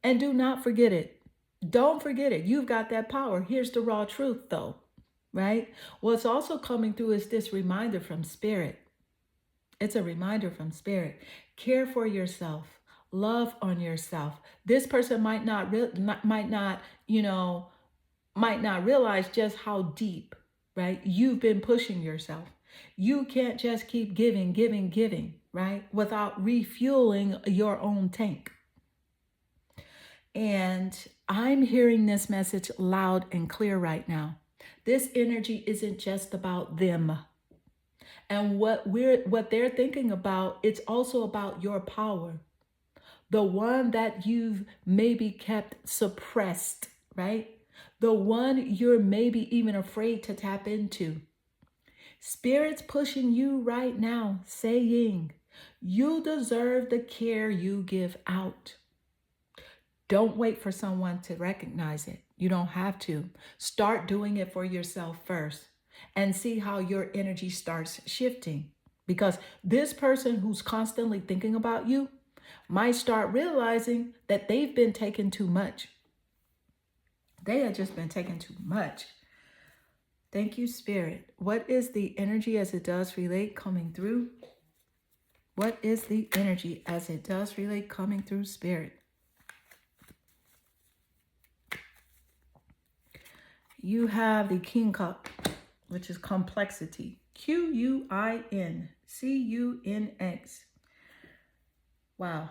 and do not forget it. Don't forget it. You've got that power. Here's the raw truth though, right? What's also coming through is this reminder from Spirit. It's a reminder from Spirit. Care for yourself. Love on yourself. This person might not realize just how deep, right? You've been pushing yourself. You can't just keep giving, right? Without refueling your own tank. And I'm hearing this message loud and clear right now. This energy isn't just about them. And what they're thinking about, it's also about your power. The one that you've maybe kept suppressed, right? The one you're maybe even afraid to tap into. Spirit's pushing you right now, saying, you deserve the care you give out. Don't wait for someone to recognize it. You don't have to. Start doing it for yourself first and see how your energy starts shifting, Because this person who's constantly thinking about you might start realizing that they've been taking too much. They have just been taking too much. Thank you, Spirit. What is the energy as it does relate coming through? What is the energy as it does relate coming through, Spirit? You have the King Cup, which is complexity. Quincuncx. Wow.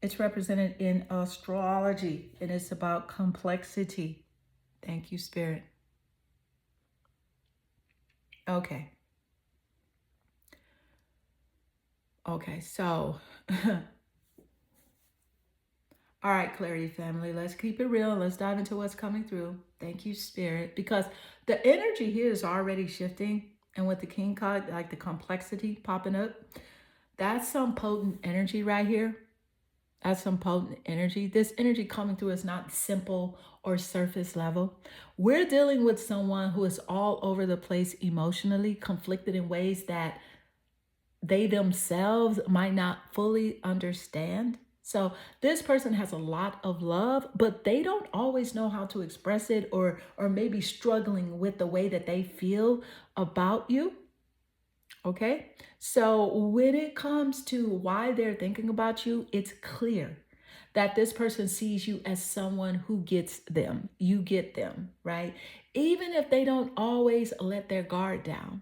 It's represented in astrology, and it's about complexity. Thank you, Spirit. Okay. Okay, so all right, Clarity family, let's keep it real. Let's dive into what's coming through. Thank you, Spirit, because the energy here is already shifting. And with the King card, like the complexity popping up, that's some potent energy right here. That's some potent energy. This energy coming through is not simple or surface level. We're dealing with someone who is all over the place emotionally, conflicted in ways that they themselves might not fully understand. So this person has a lot of love, but they don't always know how to express it, or maybe struggling with the way that they feel about you. Okay? So when it comes to why they're thinking about you, it's clear that this person sees you as someone who gets them. You get them, right? Even if they don't always let their guard down.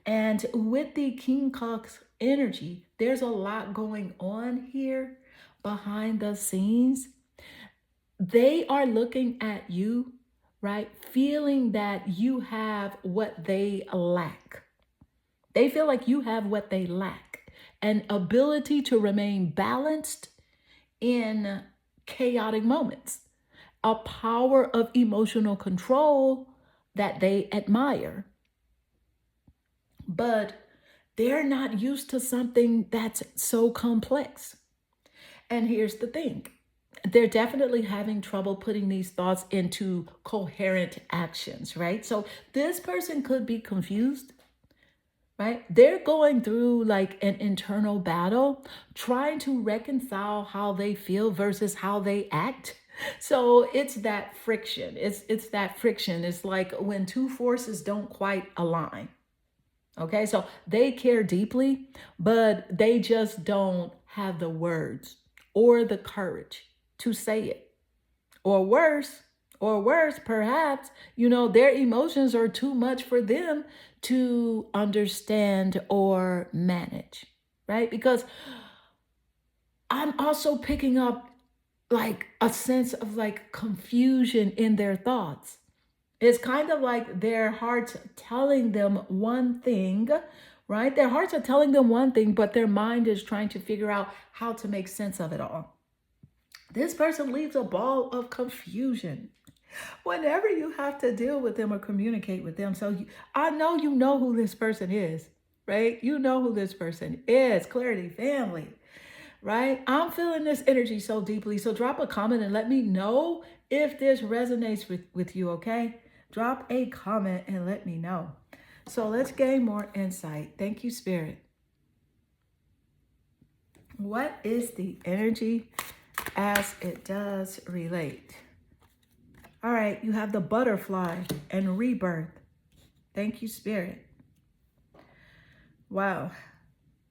And with the King Cups energy, there's a lot going on here behind the scenes. They are looking at you, right? Feeling that you have what they lack. They feel like you have what they lack, an ability to remain balanced in chaotic moments, a power of emotional control that they admire. But they're not used to something that's so complex. And here's the thing. They're definitely having trouble putting these thoughts into coherent actions, right? So this person could be confused, right? They're going through like an internal battle, trying to reconcile how they feel versus how they act. So it's that friction. It's that friction. It's like when two forces don't quite align. Okay, so they care deeply, but they just don't have the words or the courage to say it. Or worse, perhaps, their emotions are too much for them to understand or manage, right? Because I'm also picking up like a sense of like confusion in their thoughts. It's kind of like their hearts telling them one thing, right? Their hearts are telling them one thing, but their mind is trying to figure out how to make sense of it all. This person leaves a ball of confusion whenever you have to deal with them or communicate with them. So I know you know who this person is, right? You know who this person is, Clarity family, right? I'm feeling this energy so deeply. So drop a comment and let me know if this resonates with you, okay? Drop a comment and let me know. So let's gain more insight. Thank you, Spirit. What is the energy as it does relate? All right, you have the butterfly and rebirth. Thank you, Spirit. Wow,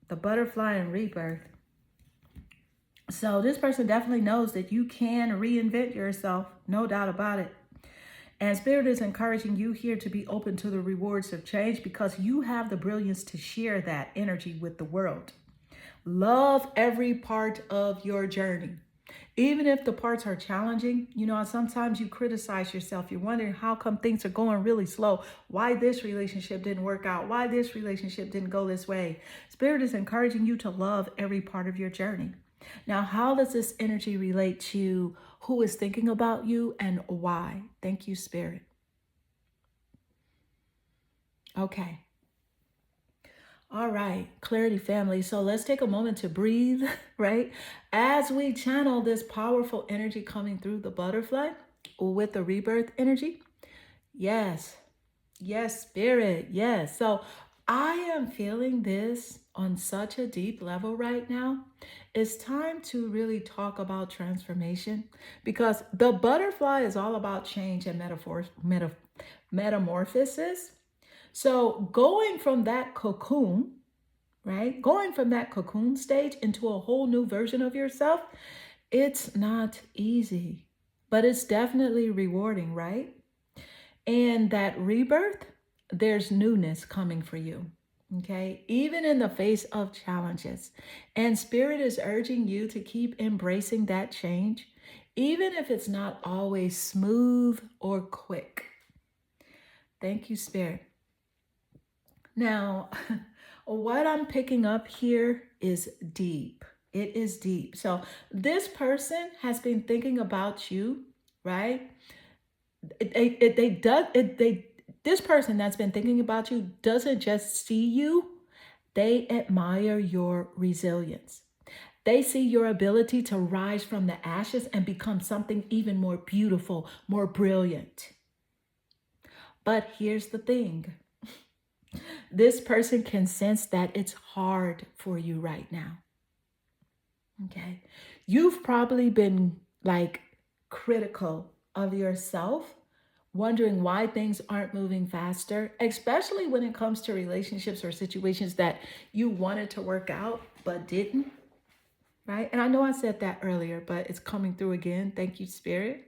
the butterfly and rebirth. So this person definitely knows that you can reinvent yourself, no doubt about it. And Spirit is encouraging you here to be open to the rewards of change because you have the brilliance to share that energy with the world. Love every part of your journey. Even if the parts are challenging, sometimes you criticize yourself. You're wondering how come things are going really slow, why this relationship didn't work out, why this relationship didn't go this way. Spirit is encouraging you to love every part of your journey. Now, how does this energy relate to who is thinking about you and why? Thank you, Spirit. Okay. All right, Clarity family. So let's take a moment to breathe, right? As we channel this powerful energy coming through the butterfly with the rebirth energy. Yes. Yes, Spirit. Yes. So I am feeling this on such a deep level right now. It's time to really talk about transformation because the butterfly is all about change and metamorphosis. So, going from that cocoon, right? Going from that cocoon stage into a whole new version of yourself, it's not easy, but it's definitely rewarding, right? And that rebirth, there's newness coming for you. Okay, even in the face of challenges. And Spirit is urging you to keep embracing that change, even if it's not always smooth or quick. Thank you, Spirit. Now, what I'm picking up here is deep. It is deep. So, this person has been thinking about you, right? They does it they This person that's been thinking about you doesn't just see you, they admire your resilience. They see your ability to rise from the ashes and become something even more beautiful, more brilliant. But here's the thing, this person can sense that it's hard for you right now. Okay. You've probably been like critical of yourself, wondering why things aren't moving faster, especially when it comes to relationships or situations that you wanted to work out but didn't, right? And I know I said that earlier, but it's coming through again. Thank you, Spirit.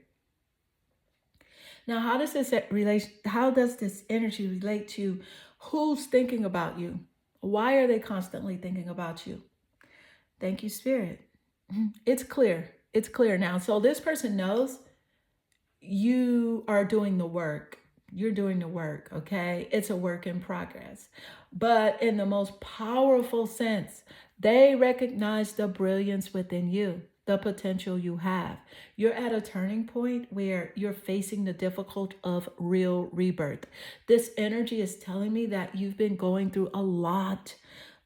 Now, how does this energy relate to who's thinking about you? Why are they constantly thinking about you? Thank you, Spirit. It's clear. It's clear now. So this person knows you are doing the work. You're doing the work, okay? It's a work in progress. But in the most powerful sense, they recognize the brilliance within you, the potential you have. You're at a turning point where you're facing the difficult of real rebirth. This energy is telling me that you've been going through a lot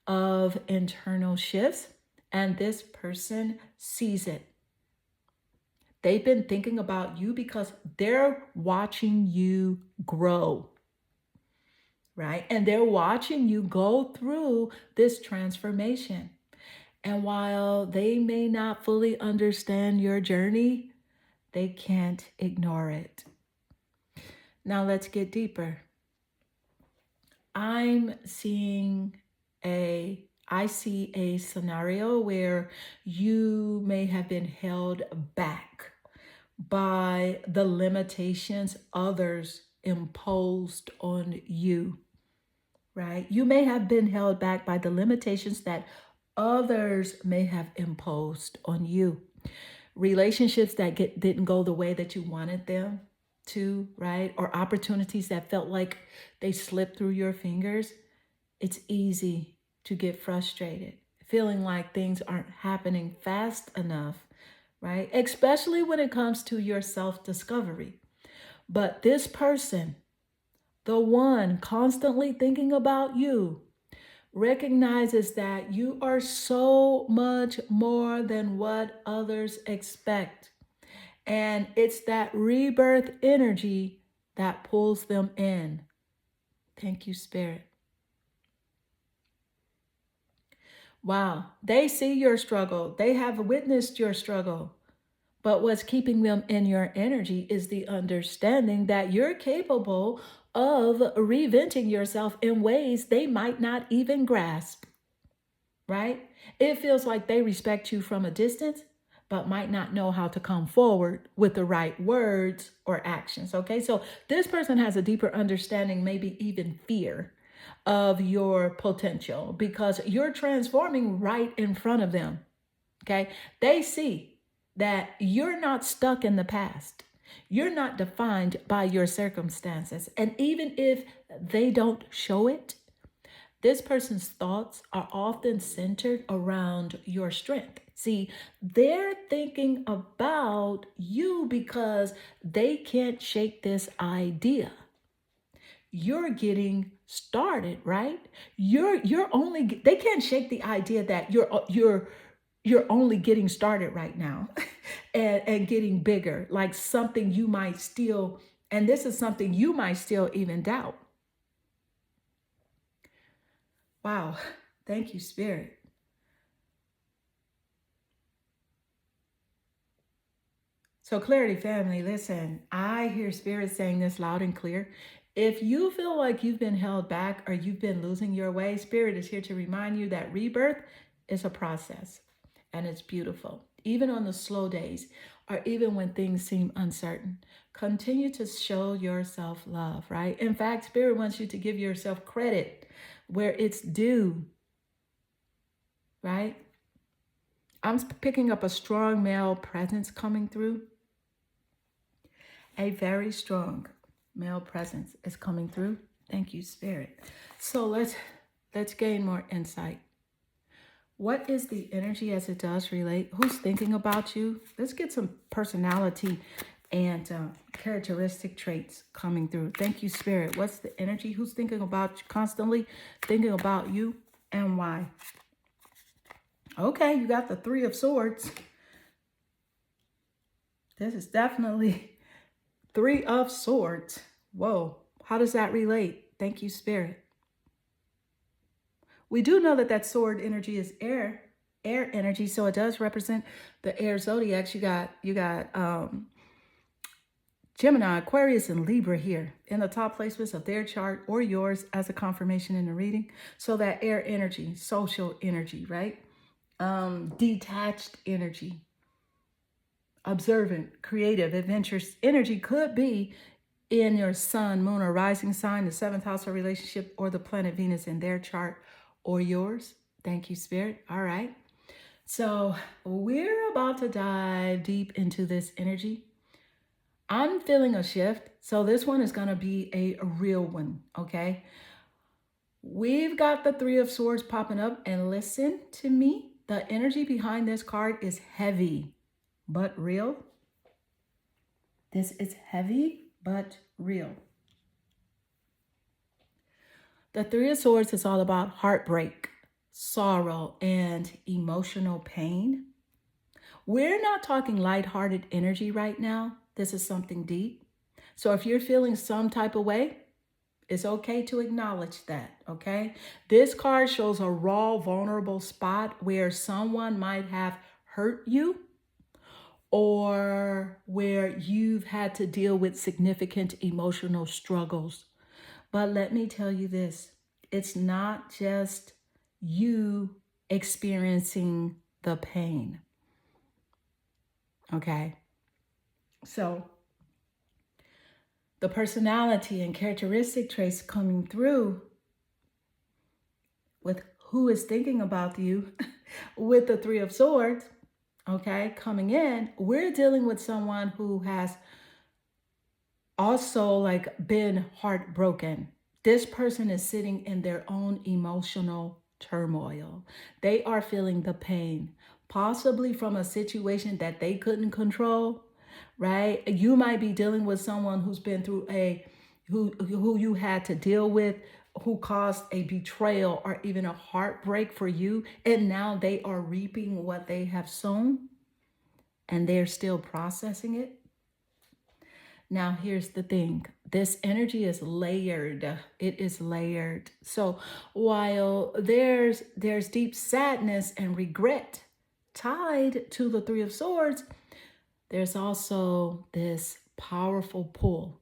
of internal shifts, and this person sees it. They've been thinking about you because they're watching you grow, right? And they're watching you go through this transformation. And while they may not fully understand your journey, they can't ignore it. Now let's get deeper. I see a scenario where you may have been held back by the limitations others imposed on you, right? You may have been held back by the limitations that others may have imposed on you. Relationships that didn't go the way that you wanted them to, right? Or opportunities that felt like they slipped through your fingers. It's easy to get frustrated, feeling like things aren't happening fast enough, right? Especially when it comes to your self discovery. But this person, the one constantly thinking about you, recognizes that you are so much more than what others expect. And it's that rebirth energy that pulls them in. Thank you, Spirit. Wow. They see your struggle, they have witnessed your struggle. But what's keeping them in your energy is the understanding that you're capable of reinventing yourself in ways they might not even grasp, right? It feels like they respect you from a distance, but might not know how to come forward with the right words or actions, okay? So this person has a deeper understanding, maybe even fear of your potential because you're transforming right in front of them, okay? They see that you're not stuck in the past. You're not defined by your circumstances. And even if they don't show it, this person's thoughts are often centered around your strength. See, they're thinking about you because they can't shake this idea. You're getting started, right? You're only they can't shake the idea that you're only getting started right now and getting bigger, like something you might still, and this is something you might still even doubt. Wow. Thank you, Spirit. So, Clarity family, listen, I hear Spirit saying this loud and clear. If you feel like you've been held back or you've been losing your way, Spirit is here to remind you that rebirth is a process and it's beautiful. Even on the slow days or even when things seem uncertain, continue to show yourself love, right? In fact, Spirit wants you to give yourself credit where it's due, right? I'm picking up a strong male presence coming through. A very strong male presence is coming through. Thank you, Spirit. So let's gain more insight. What is the energy as it does relate? Who's thinking about you? Let's get some personality and characteristic traits coming through. Thank you, Spirit. What's the energy? Who's thinking about you constantly, thinking about you, and why? Okay, you got the Three of Swords. This is definitely Three of Swords. Whoa, how does that relate? Thank you, Spirit. We do know that that sword energy is air energy, so it does represent the air zodiacs. You got Gemini, Aquarius, and Libra here in the top placements of their chart or yours as a confirmation in the reading. So that air energy, social energy, right? Detached energy, observant, creative, adventurous energy could be in your sun, moon, or rising sign, the seventh house of relationship, or the planet Venus in their chart or yours. Thank you, Spirit. All right. So we're about to dive deep into this energy. I'm feeling a shift. So this one is going to be a real one. Okay. We've got the Three of Swords popping up, and listen to me. The energy behind this card is heavy, but real. This is heavy, but real. The Three of Swords is all about heartbreak, sorrow, and emotional pain. We're not talking lighthearted energy right now. This is something deep. So if you're feeling some type of way, it's okay to acknowledge that, okay? This card shows a raw, vulnerable spot where someone might have hurt you or where you've had to deal with significant emotional struggles. But let me tell you this, it's not just you experiencing the pain, okay? So the personality and characteristic traits coming through with who is thinking about you with the Three of Swords, okay, coming in, we're dealing with someone who has also like been heartbroken. This person is sitting in their own emotional turmoil. They are feeling the pain, possibly from a situation that they couldn't control, right? You might be dealing with someone who's been through who you had to deal with, who caused a betrayal or even a heartbreak for you, and now they are reaping what they have sown and they're still processing it. Now, here's the thing. This energy is layered. It is layered. So while there's deep sadness and regret tied to the Three of Swords, there's also this powerful pull.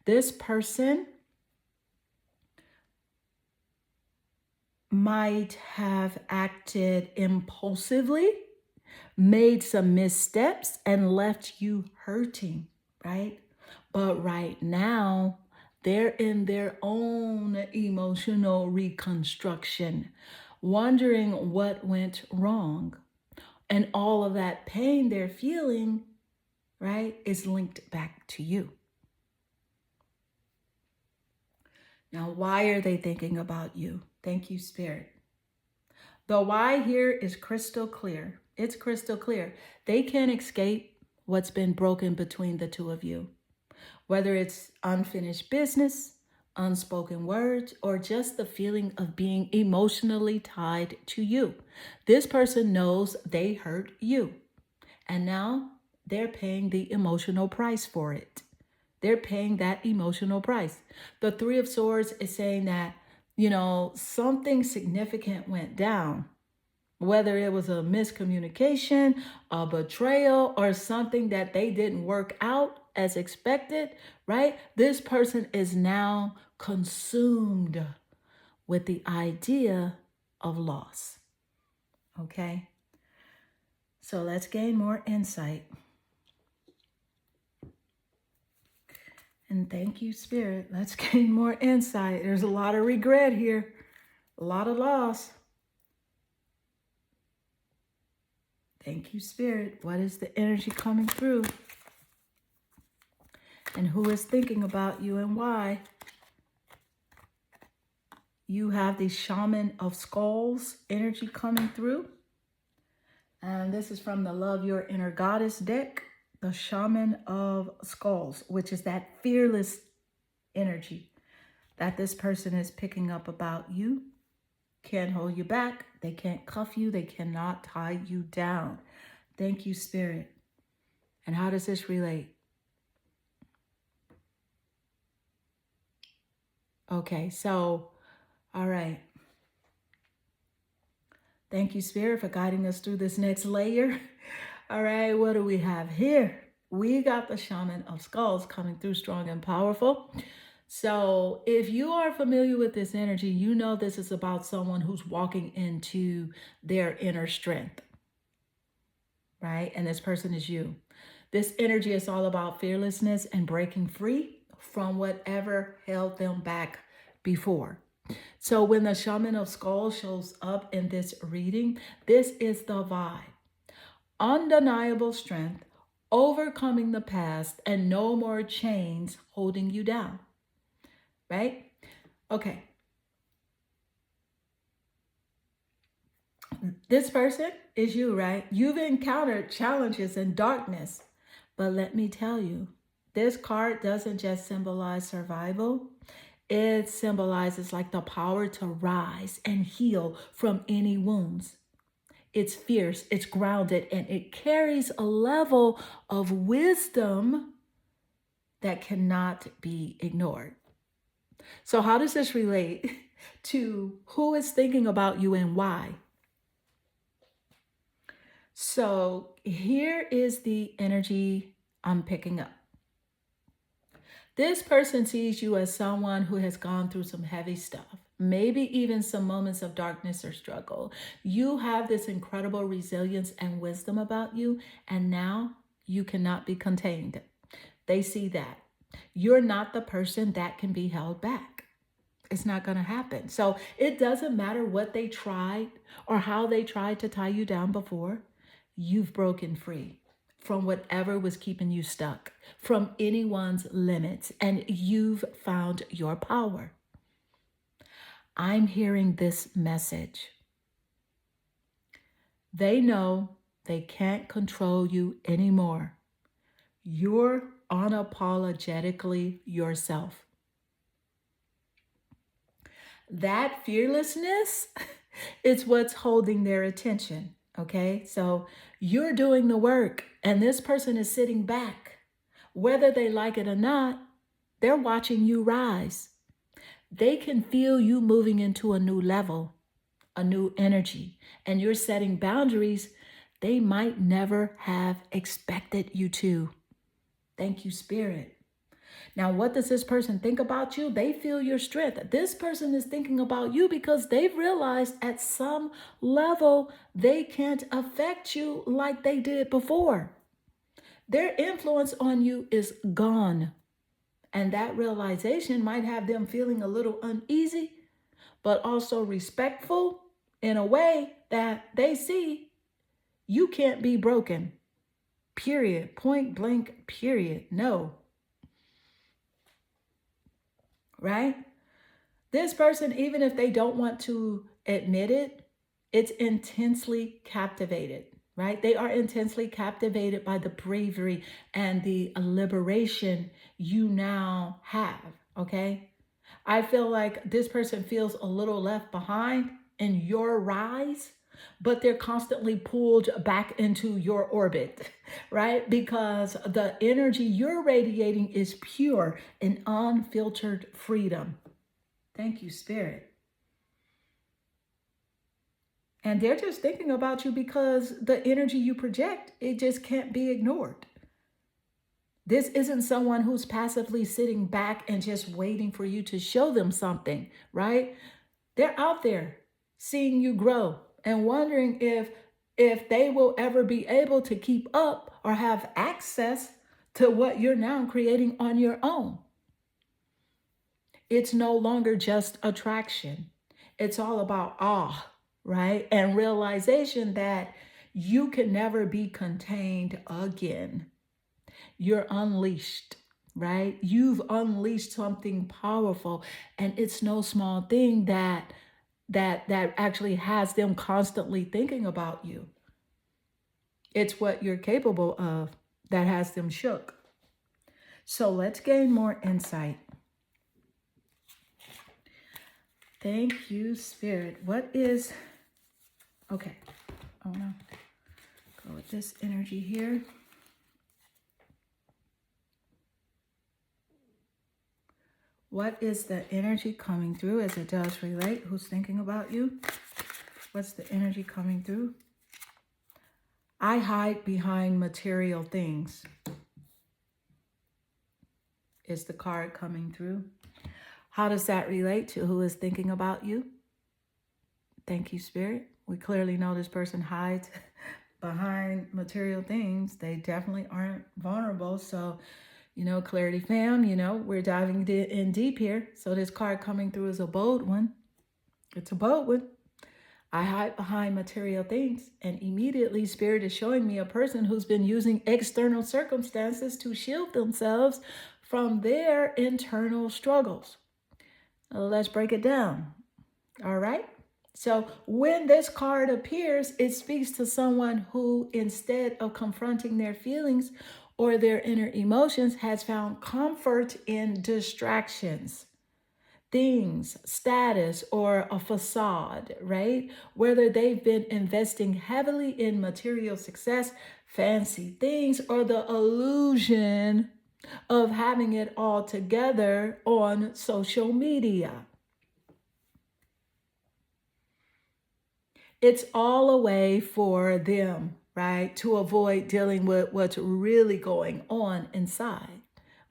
This person might have acted impulsively, made some missteps, and left you hurting, right? But right now, they're in their own emotional reconstruction, wondering what went wrong. And all of that pain they're feeling, right, is linked back to you. Now, why are they thinking about you? Thank you, Spirit. The why here is crystal clear. It's crystal clear. They can't escape what's been broken between the two of you. Whether it's unfinished business, unspoken words, or just the feeling of being emotionally tied to you. This person knows they hurt you. And now they're paying the emotional price for it. They're paying that emotional price. The Three of Swords is saying that something significant went down, whether it was a miscommunication, a betrayal, or something that they didn't work out as expected, right? This person is now consumed with the idea of loss. Okay? So let's gain more insight. And thank you, Spirit. Let's gain more insight. There's a lot of regret here, a lot of loss. Thank you, Spirit. What is the energy coming through? And who is thinking about you and why? You have the Shaman of Skulls energy coming through. And this is from the Love Your Inner Goddess deck, the Shaman of Skulls, which is that fearless energy that this person is picking up about you. Can't hold you back. They can't cuff you. They cannot tie you down. Thank you, Spirit. And how does this relate? Okay, so, all right. Thank you, Spirit, for guiding us through this next layer. All right, what do we have here? We got the Shaman of Skulls coming through strong and powerful. So if you are familiar with this energy, you know this is about someone who's walking into their inner strength, right? And this person is you. This energy is all about fearlessness and breaking free from whatever held them back before. So when the Shaman of Skulls shows up in this reading, this is the vibe. Undeniable strength, overcoming the past, and no more chains holding you down. Right? Okay. This person is you, right? You've encountered challenges and darkness. But let me tell you, this card doesn't just symbolize survival. It symbolizes like the power to rise and heal from any wounds. It's fierce, it's grounded, and it carries a level of wisdom that cannot be ignored. So how does this relate to who is thinking about you and why? So here is the energy I'm picking up. This person sees you as someone who has gone through some heavy stuff, maybe even some moments of darkness or struggle. You have this incredible resilience and wisdom about you, and now you cannot be contained. They see that. You're not the person that can be held back. It's not going to happen. So it doesn't matter what they tried or how they tried to tie you down before. You've broken free from whatever was keeping you stuck, from anyone's limits, and you've found your power. I'm hearing this message. They know they can't control you anymore. You're unapologetically yourself. That fearlessness is what's holding their attention. Okay, so you're doing the work and this person is sitting back. Whether they like it or not, they're watching you rise. They can feel you moving into a new level, a new energy, and you're setting boundaries they might never have expected you to. Thank you, Spirit. Now, what does this person think about you? They feel your strength. This person is thinking about you because they've realized at some level they can't affect you like they did before. Their influence on you is gone. And that realization might have them feeling a little uneasy, but also respectful in a way that they see you can't be broken. Period. Point blank, period. No. Right? This person, even if they don't want to admit it, it's intensely captivated, right? They are intensely captivated by the bravery and the liberation you now have, okay? I feel like this person feels a little left behind in your rise, but they're constantly pulled back into your orbit, right? Because the energy you're radiating is pure and unfiltered freedom. Thank you, Spirit. And they're just thinking about you because the energy you project, it just can't be ignored. This isn't someone who's passively sitting back and just waiting for you to show them something, right? They're out there seeing you grow and wondering if they will ever be able to keep up or have access to what you're now creating on your own. It's no longer just attraction. It's all about awe, right? And realization that you can never be contained again. You're unleashed, right? You've unleashed something powerful, and it's no small thing that actually has them constantly thinking about you. It's what you're capable of that has them shook. So let's gain more insight. Thank you, Spirit. What is, okay, I want to go with this energy here. What is the energy coming through as it does relate? Who's thinking about you? What's the energy coming through? I hide behind material things. Is the card coming through? How does that relate to who is thinking about you? Thank you, Spirit. We clearly know this person hides behind material things. They definitely aren't vulnerable. So, Clarity fam, we're diving in deep here. So this card coming through is a bold one. It's a bold one. I hide behind material things, and immediately Spirit is showing me a person who's been using external circumstances to shield themselves from their internal struggles. Let's break it down. All right. So when this card appears, it speaks to someone who, instead of confronting their feelings or their inner emotions, has found comfort in distractions, things, status, or a facade, right? Whether they've been investing heavily in material success, fancy things, or the illusion of having it all together on social media. It's all a way for them, right, to avoid dealing with what's really going on inside.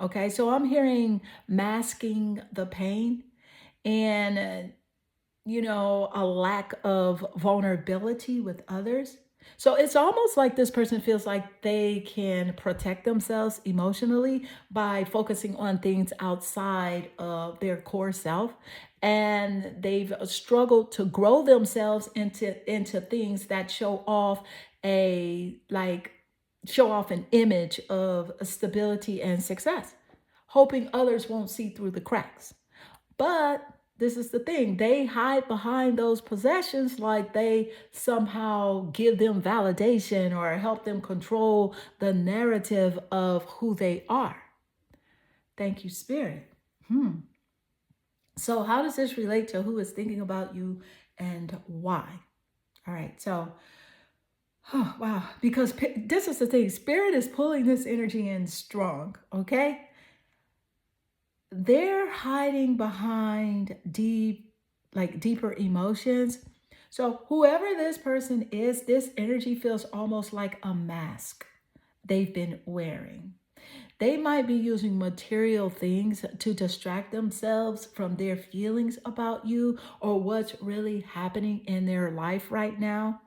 Okay, so I'm hearing masking the pain and, a lack of vulnerability with others. So it's almost like this person feels like they can protect themselves emotionally by focusing on things outside of their core self. And they've struggled to grow themselves into things that show off an image of stability and success, hoping others won't see through the cracks. But this is the thing. They hide behind those possessions like they somehow give them validation or help them control the narrative of who they are. Thank you, Spirit. So how does this relate to who is thinking about you and why? All right. So, wow. Because this is the thing. Spirit is pulling this energy in strong. Okay. They're hiding behind deeper emotions. So whoever this person is, this energy feels almost like a mask they've been wearing. They might be using material things to distract themselves from their feelings about you or what's really happening in their life right now.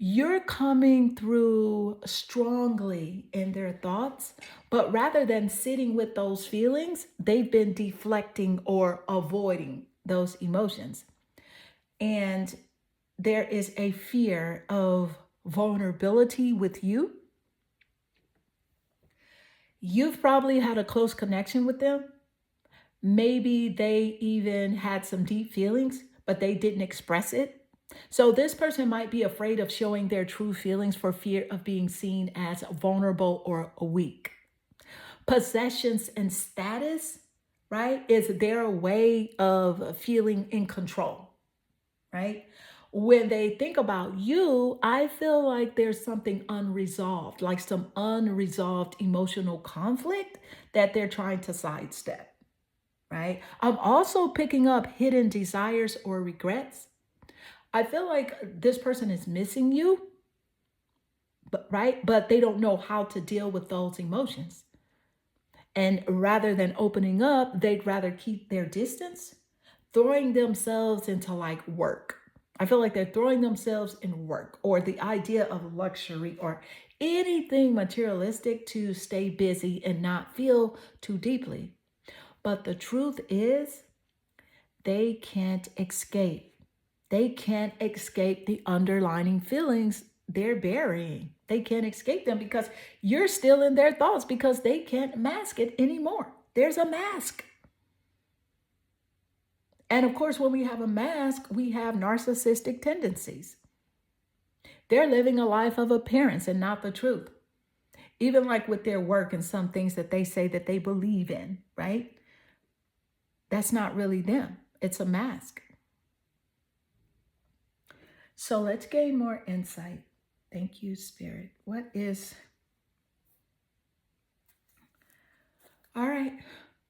You're coming through strongly in their thoughts, but rather than sitting with those feelings, they've been deflecting or avoiding those emotions. And there is a fear of vulnerability with you. You've probably had a close connection with them. Maybe they even had some deep feelings, but they didn't express it. So this person might be afraid of showing their true feelings for fear of being seen as vulnerable or weak. Possessions and status, right, is their way of feeling in control, right? When they think about you, I feel like there's something unresolved, like some unresolved emotional conflict that they're trying to sidestep, right? I'm also picking up hidden desires or regrets. I feel like this person is missing you, but right? But they don't know how to deal with those emotions. And rather than opening up, they'd rather keep their distance, throwing themselves into like work. I feel like they're throwing themselves in work or the idea of luxury or anything materialistic to stay busy and not feel too deeply. But the truth is, they can't escape. They can't escape the underlying feelings they're burying. They can't escape them because you're still in their thoughts because they can't mask it anymore. There's a mask. And of course, when we have a mask, we have narcissistic tendencies. They're living a life of appearance and not the truth. Even like with their work and some things that they say that they believe in, right? That's not really them. It's a mask. So let's gain more insight. Thank you, Spirit. What is. All right.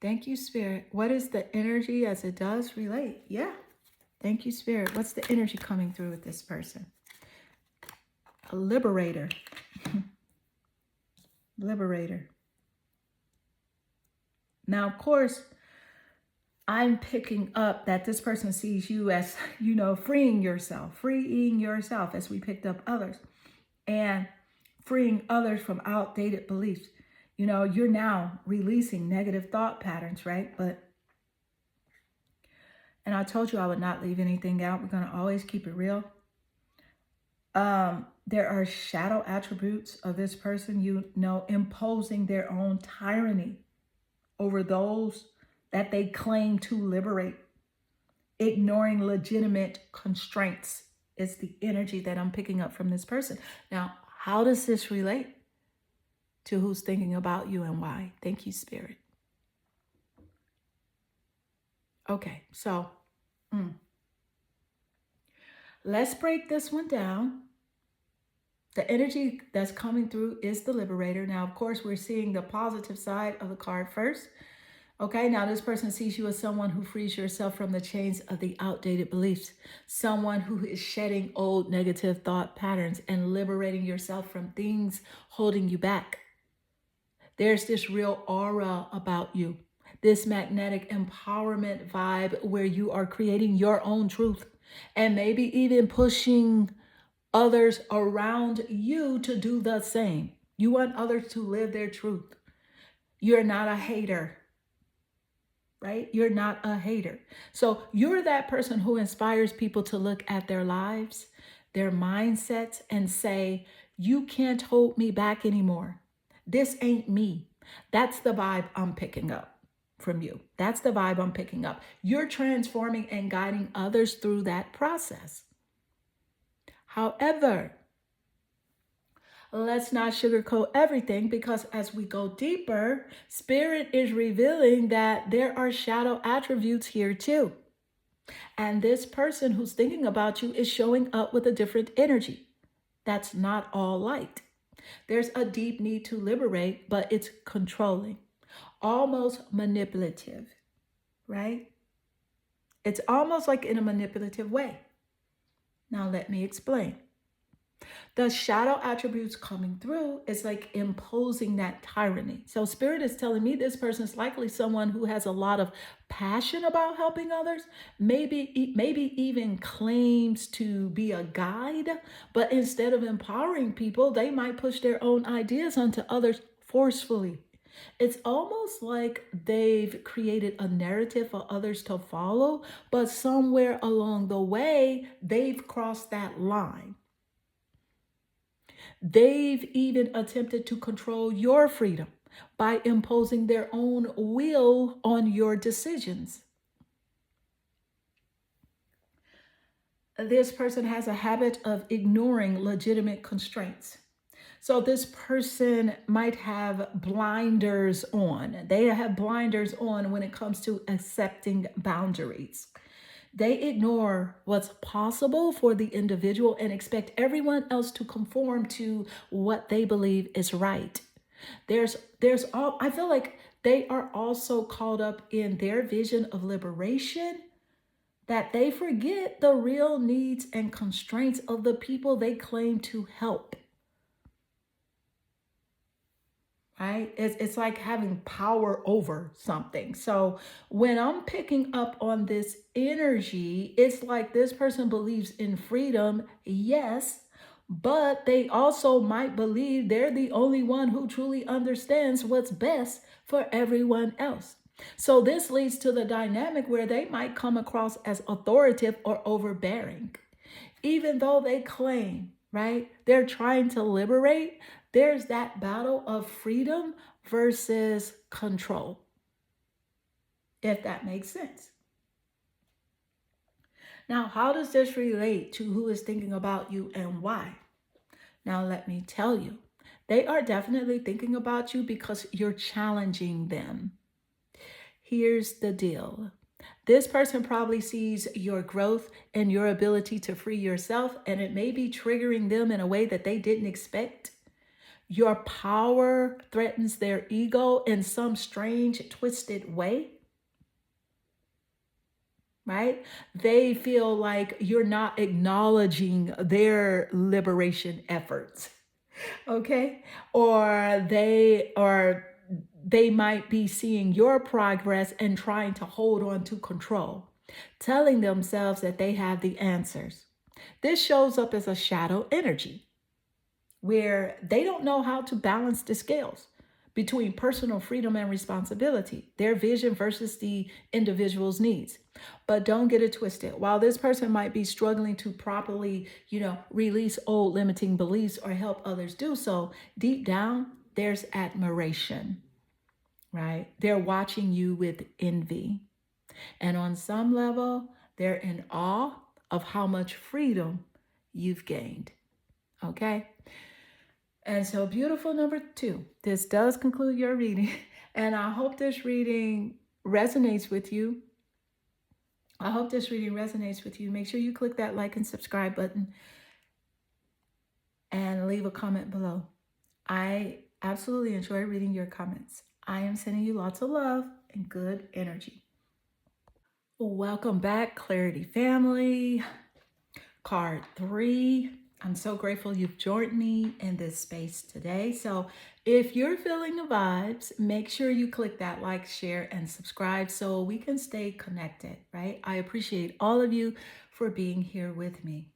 Thank you, Spirit. What is the energy as it does relate? Yeah. Thank you, Spirit. What's the energy coming through with this person? A liberator. Liberator. Now, of course, I'm picking up that this person sees you as, freeing yourself as we picked up others, and freeing others from outdated beliefs. You're now releasing negative thought patterns, right? And I told you I would not leave anything out. We're going to always keep it real. There are shadow attributes of this person, imposing their own tyranny over those that they claim to liberate. Ignoring legitimate constraints is the energy that I'm picking up from this person. Now, how does this relate to who's thinking about you and why? Thank you, Spirit. Okay, so let's break this one down. The energy that's coming through is the liberator. Now, of course, we're seeing the positive side of the card first. Okay, now this person sees you as someone who frees yourself from the chains of the outdated beliefs, someone who is shedding old negative thought patterns and liberating yourself from things holding you back. There's this real aura about you, this magnetic empowerment vibe where you are creating your own truth and maybe even pushing others around you to do the same. You want others to live their truth. You're not a hater, right? You're not a hater. So you're that person who inspires people to look at their lives, their mindsets, and say, you can't hold me back anymore. This ain't me. That's the vibe I'm picking up from you. That's the vibe I'm picking up. You're transforming and guiding others through that process. However, let's not sugarcoat everything, because as we go deeper, Spirit is revealing that there are shadow attributes here too. And this person who's thinking about you is showing up with a different energy. That's not all light. There's a deep need to liberate, but it's controlling, almost manipulative, right? It's almost like in a manipulative way. Now, let me explain. The shadow attributes coming through is like imposing that tyranny. So Spirit is telling me this person is likely someone who has a lot of passion about helping others, maybe even claims to be a guide, but instead of empowering people, they might push their own ideas onto others forcefully. It's almost like they've created a narrative for others to follow, but somewhere along the way, they've crossed that line. They've even attempted to control your freedom by imposing their own will on your decisions. This person has a habit of ignoring legitimate constraints. So this person might have blinders on. They have blinders on when it comes to accepting boundaries. They ignore what's possible for the individual and expect everyone else to conform to what they believe is right. I feel like they are also caught up in their vision of liberation that they forget the real needs and constraints of the people they claim to help. Right? It's like having power over something. So when I'm picking up on this energy, it's like this person believes in freedom, yes, but they also might believe they're the only one who truly understands what's best for everyone else. So this leads to the dynamic where they might come across as authoritative or overbearing even though they claim, right, they're trying to liberate, there's that battle of freedom versus control, if that makes sense. Now, how does this relate to who is thinking about you and why? Now, let me tell you, they are definitely thinking about you because you're challenging them. Here's the deal. This person probably sees your growth and your ability to free yourself, and it may be triggering them in a way that they didn't expect. Your power threatens their ego in some strange, twisted way, right? They feel like you're not acknowledging their liberation efforts, okay? Or they might be seeing your progress and trying to hold on to control, telling themselves that they have the answers. This shows up as a shadow energy where they don't know how to balance the scales between personal freedom and responsibility, their vision versus the individual's needs. But don't get it twisted. While this person might be struggling to properly, release old limiting beliefs or help others do so, deep down, there's admiration, right? They're watching you with envy. And on some level, they're in awe of how much freedom you've gained. Okay? And so, beautiful number 2, this does conclude your reading. And I hope this reading resonates with you. Make sure you click that like and subscribe button and leave a comment below. I absolutely enjoy reading your comments. I am sending you lots of love and good energy. Welcome back, Clarity Family. Card 3. I'm so grateful you've joined me in this space today. So if you're feeling the vibes, make sure you click that like, share, and subscribe so we can stay connected, right? I appreciate all of you for being here with me.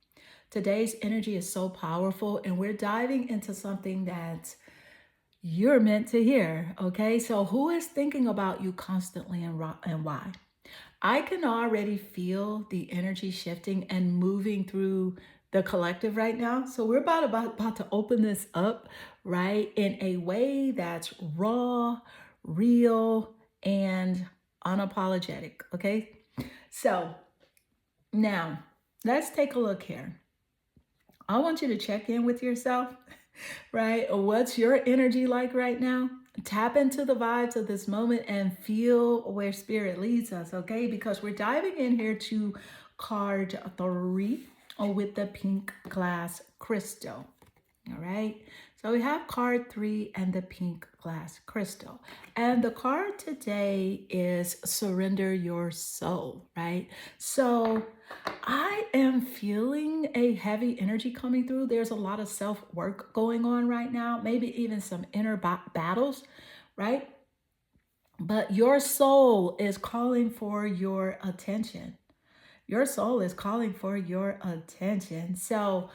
Today's energy is so powerful, and we're diving into something that you're meant to hear, okay? So who is thinking about you constantly and why? I can already feel the energy shifting and moving through the collective right now. So we're about to open this up, right, in a way that's raw, real, and unapologetic, okay? So now let's take a look here. I want you to check in with yourself, right? What's your energy like right now? Tap into the vibes of this moment and feel where spirit leads us, okay? Because we're diving in here to card 3 with the pink glass crystal. All right. So we have card 3 and the pink glass crystal. And the card today is surrender your soul, right? So I am feeling a heavy energy coming through. There's a lot of self-work going on right now, maybe even some inner battles, right? But your soul is calling for your attention. Your soul is calling for your attention. So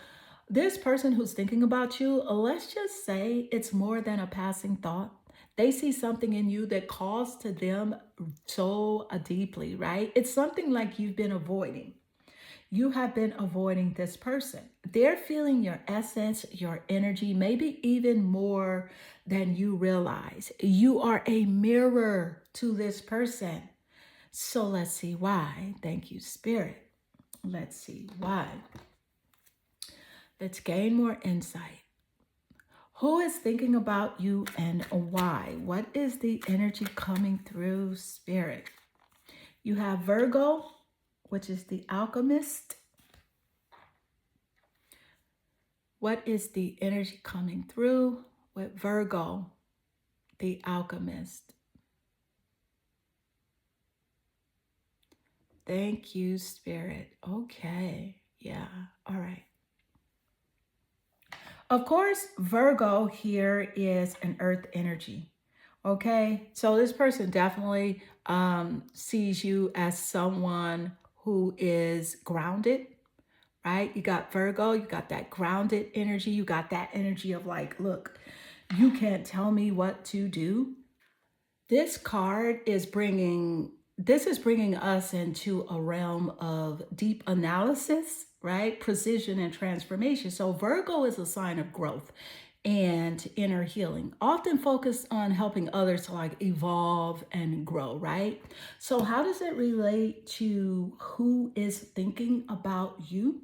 this person who's thinking about you, let's just say it's more than a passing thought. They see something in you that calls to them so deeply, right? It's something like you've been avoiding. You have been avoiding this person. They're feeling your essence, your energy, maybe even more than you realize. You are a mirror to this person. So let's see why. Thank you, Spirit. Let's see why. Let's gain more insight. Who is thinking about you and why? What is the energy coming through, Spirit? You have Virgo, which is the alchemist. What is the energy coming through with Virgo, the alchemist? Thank you, Spirit. Okay. Yeah. All right. Of course, Virgo here is an earth energy. Okay. So this person definitely sees you as someone who is grounded, right? You got Virgo, you got that grounded energy, you got that energy of like, look, you can't tell me what to do. This card is bringing us into a realm of deep analysis, right? Precision and transformation. So Virgo is a sign of growth and inner healing, often focused on helping others to like evolve and grow, right? So how does it relate to who is thinking about you?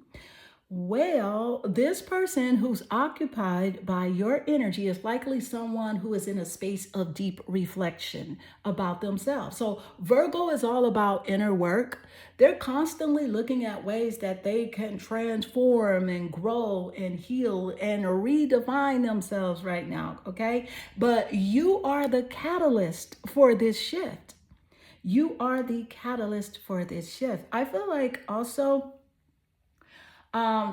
Well, this person who's occupied by your energy is likely someone who is in a space of deep reflection about themselves. So, Virgo is all about inner work. They're constantly looking at ways that they can transform and grow and heal and redefine themselves right now, okay? But you are the catalyst for this shift. You are the catalyst for this shift. I feel like also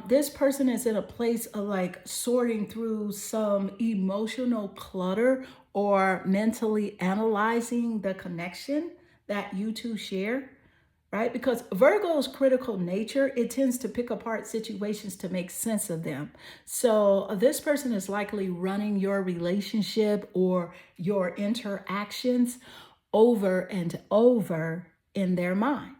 this person is in a place of like sorting through some emotional clutter or mentally analyzing the connection that you two share, right? Because Virgo's critical nature, it tends to pick apart situations to make sense of them. So this person is likely running your relationship or your interactions over and over in their mind.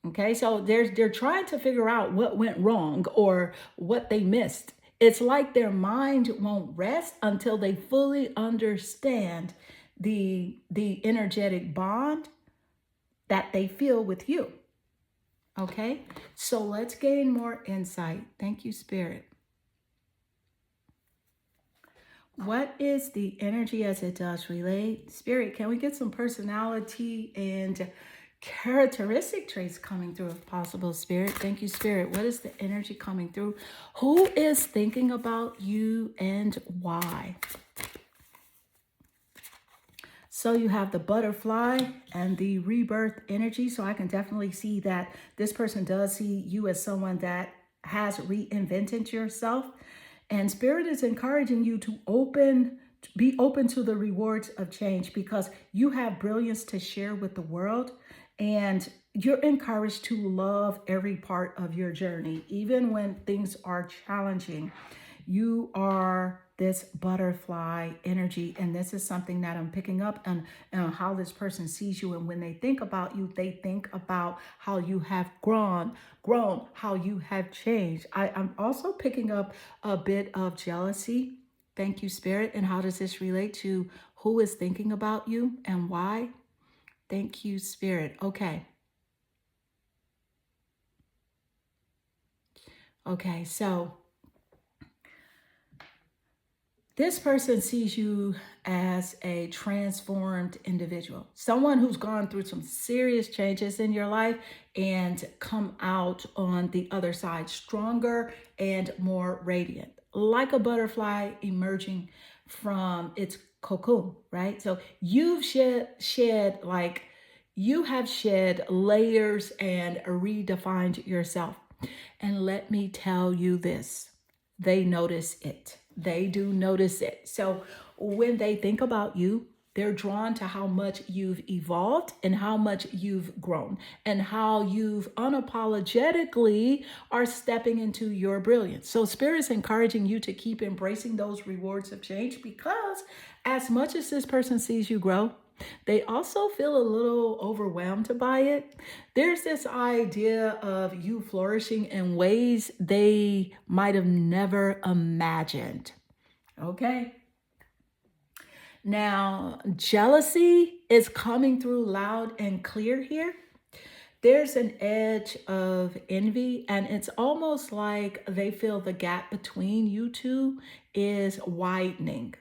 Okay, so they're trying to figure out what went wrong or what they missed. It's like their mind won't rest until they fully understand the energetic bond that they feel with you. Okay, so let's gain more insight. Thank you, Spirit. What is the energy as it does relate? Spirit, can we get some personality and characteristic traits coming through if possible, Spirit? Thank you, Spirit. What is the energy coming through? Who is thinking about you and why? So you have the butterfly and the rebirth energy. So I can definitely see that this person does see you as someone that has reinvented yourself. And Spirit is encouraging you to be open to the rewards of change because you have brilliance to share with the world. And you're encouraged to love every part of your journey, even when things are challenging. You are this butterfly energy, and this is something that I'm picking up on how this person sees you. And when they think about you, they think about how you have grown, how you have changed. I'm also picking up a bit of jealousy. Thank you, Spirit. And how does this relate to who is thinking about you and why? Thank you, Spirit. Okay. Okay, so this person sees you as a transformed individual, someone who's gone through some serious changes in your life and come out on the other side stronger and more radiant, like a butterfly emerging from its cocoon, right? So you have shed layers and redefined yourself. And let me tell you this, they notice it. They do notice it. So when they think about you, they're drawn to how much you've evolved and how much you've grown and how you've unapologetically are stepping into your brilliance. So Spirit's encouraging you to keep embracing those rewards of change because as much as this person sees you grow, they also feel a little overwhelmed by it. There's this idea of you flourishing in ways they might have never imagined. Okay. Now, jealousy is coming through loud and clear here. There's an edge of envy, and it's almost like they feel the gap between you two is widening,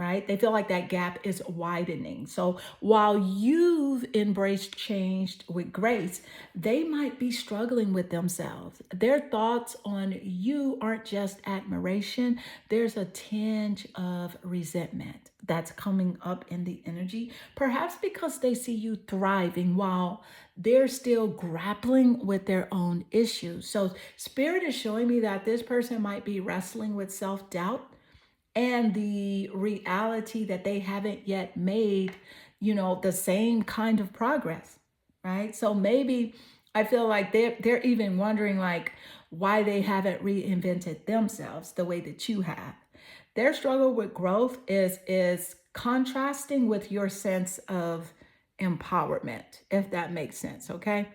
right? They feel like that gap is widening. So while you've embraced change with grace, they might be struggling with themselves. Their thoughts on you aren't just admiration, there's a tinge of resentment that's coming up in the energy, perhaps because they see you thriving while they're still grappling with their own issues. So, Spirit is showing me that this person might be wrestling with self doubt and the reality that they haven't yet made, the same kind of progress, right? So maybe I feel like they're even wondering like why they haven't reinvented themselves the way that you have. Their struggle with growth is contrasting with your sense of empowerment, if that makes sense, okay?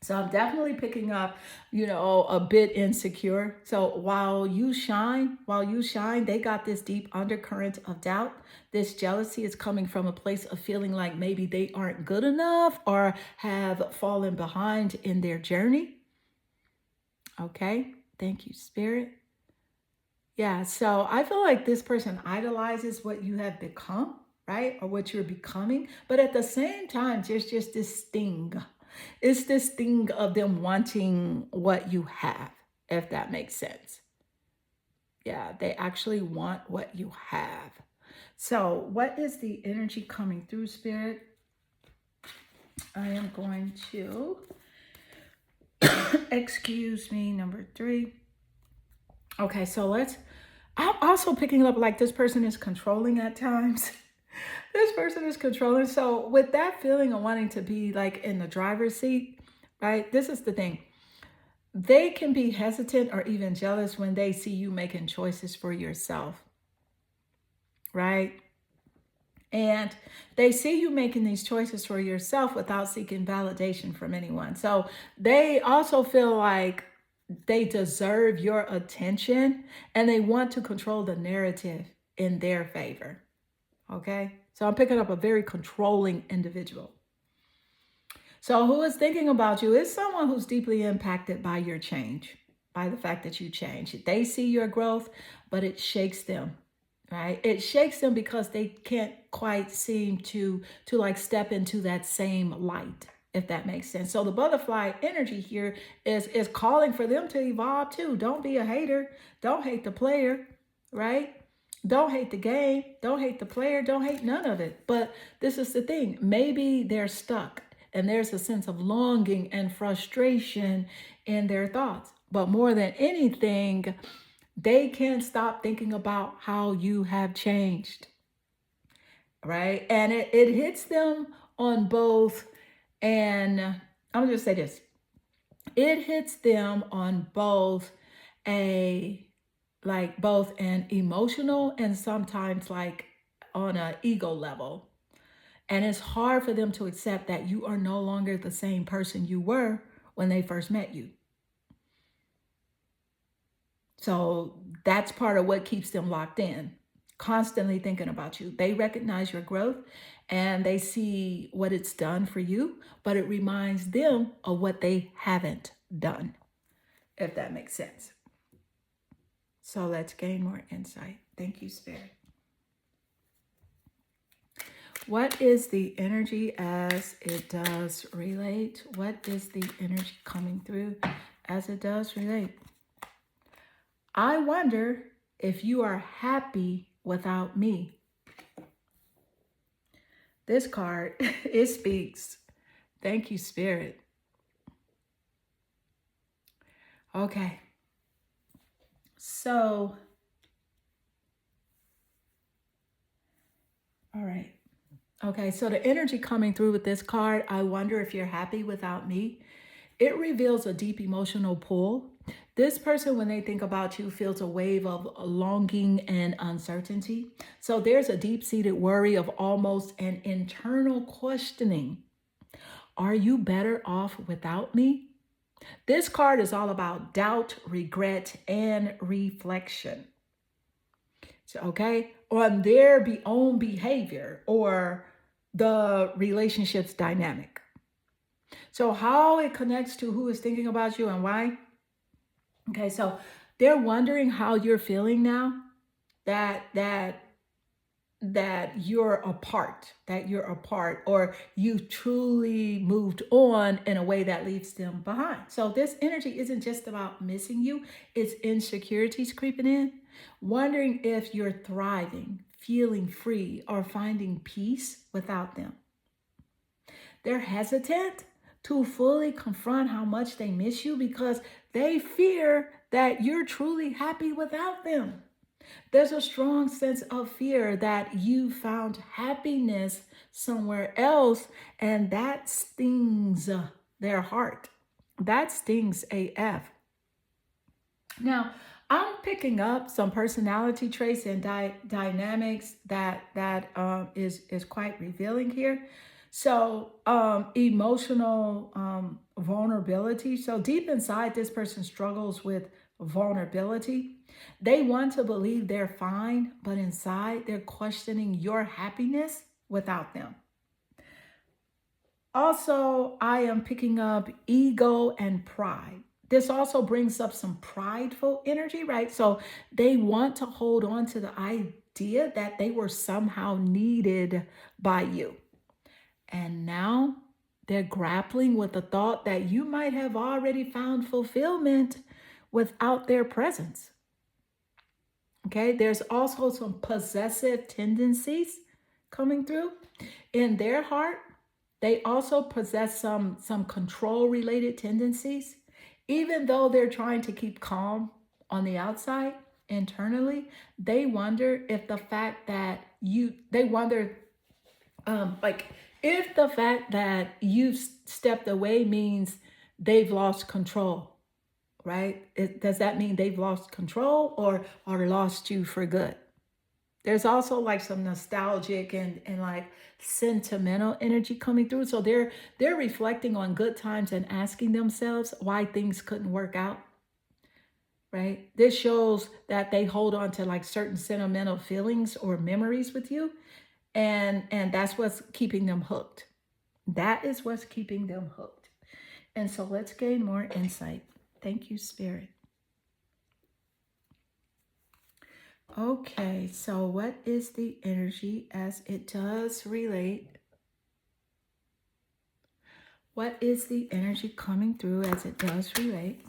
So I'm definitely picking up, a bit insecure. So while you shine, they got this deep undercurrent of doubt. This jealousy is coming from a place of feeling like maybe they aren't good enough or have fallen behind in their journey. Okay. Thank you, Spirit. Yeah. So I feel like this person idolizes what you have become, right? Or what you're becoming. But at the same time, there's just this sting. It's this thing of them wanting what you have, if that makes sense. Yeah, they actually want what you have. So, what is the energy coming through, Spirit? I am going to, excuse me, number 3. Okay, so I'm also picking up like this person is controlling at times. This person is controlling. So, with that feeling of wanting to be like in the driver's seat, right? This is the thing. They can be hesitant or even jealous when they see you making choices for yourself, right? And they see you making these choices for yourself without seeking validation from anyone. So they also feel like they deserve your attention and they want to control the narrative in their favor. Okay. So I'm picking up a very controlling individual. So who is thinking about you is someone who's deeply impacted by your change, by the fact that you change. They see your growth, but it shakes them, right? It shakes them because they can't quite seem to like step into that same light, if that makes sense. So the butterfly energy here is calling for them to evolve too. Don't be a hater. Don't hate the player, right? Don't hate the game. Don't hate the player. Don't hate none of it. But this is the thing. Maybe they're stuck and there's a sense of longing and frustration in their thoughts. But more than anything, they can't stop thinking about how you have changed, right? And it hits them on both. And I'm going to say this, it hits them on both a both an emotional and sometimes like on an ego level. And it's hard for them to accept that you are no longer the same person you were when they first met you. So that's part of what keeps them locked in, constantly thinking about you. They recognize your growth and they see what it's done for you, but it reminds them of what they haven't done, if that makes sense. So let's gain more insight. Thank you, Spirit. What is the energy as it does relate? What is the energy coming through as it does relate? I wonder if you are happy without me. This card, it speaks. Thank you, Spirit. Okay. So, all right. Okay, so the energy coming through with this card, I wonder if you're happy without me. It reveals a deep emotional pull. This person, when they think about you, feels a wave of longing and uncertainty. So there's a deep-seated worry of almost an internal questioning. Are you better off without me? This card is all about doubt, regret, and reflection. So, okay, on their own behavior or the relationship's dynamic. So how it connects to who is thinking about you and why. Okay, so they're wondering how you're feeling now. That that you're apart, or you truly moved on in a way that leaves them behind. So this energy isn't just about missing you, it's insecurities creeping in, wondering if you're thriving, feeling free, or finding peace without them. They're hesitant to fully confront how much they miss you because they fear that you're truly happy without them. There's a strong sense of fear that you found happiness somewhere else, and that stings their heart. That stings AF. Now, I'm picking up some personality traits and dynamics that is quite revealing here. So, emotional vulnerability. So, deep inside, this person struggles with vulnerability. They want to believe they're fine, but inside, they're questioning your happiness without them. Also, I am picking up ego and pride. This also brings up some prideful energy, right? So they want to hold on to the idea that they were somehow needed by you. And now they're grappling with the thought that you might have already found fulfillment without their presence. Okay, there's also some possessive tendencies coming through in their heart. They also possess some control related tendencies. Even though they're trying to keep calm on the outside, internally, they wonder if the fact that you they wonder like if the fact that you've stepped away means they've lost control, right? Does that mean they've lost control or lost you for good? There's also like some nostalgic and like sentimental energy coming through. So they're reflecting on good times and asking themselves why things couldn't work out, right? This shows that they hold on to like certain sentimental feelings or memories with you, and that's what's keeping them hooked. That is what's keeping them hooked. And so let's gain more insight. Thank you, Spirit. Okay, so what is the energy as it does relate? What is the energy coming through as it does relate?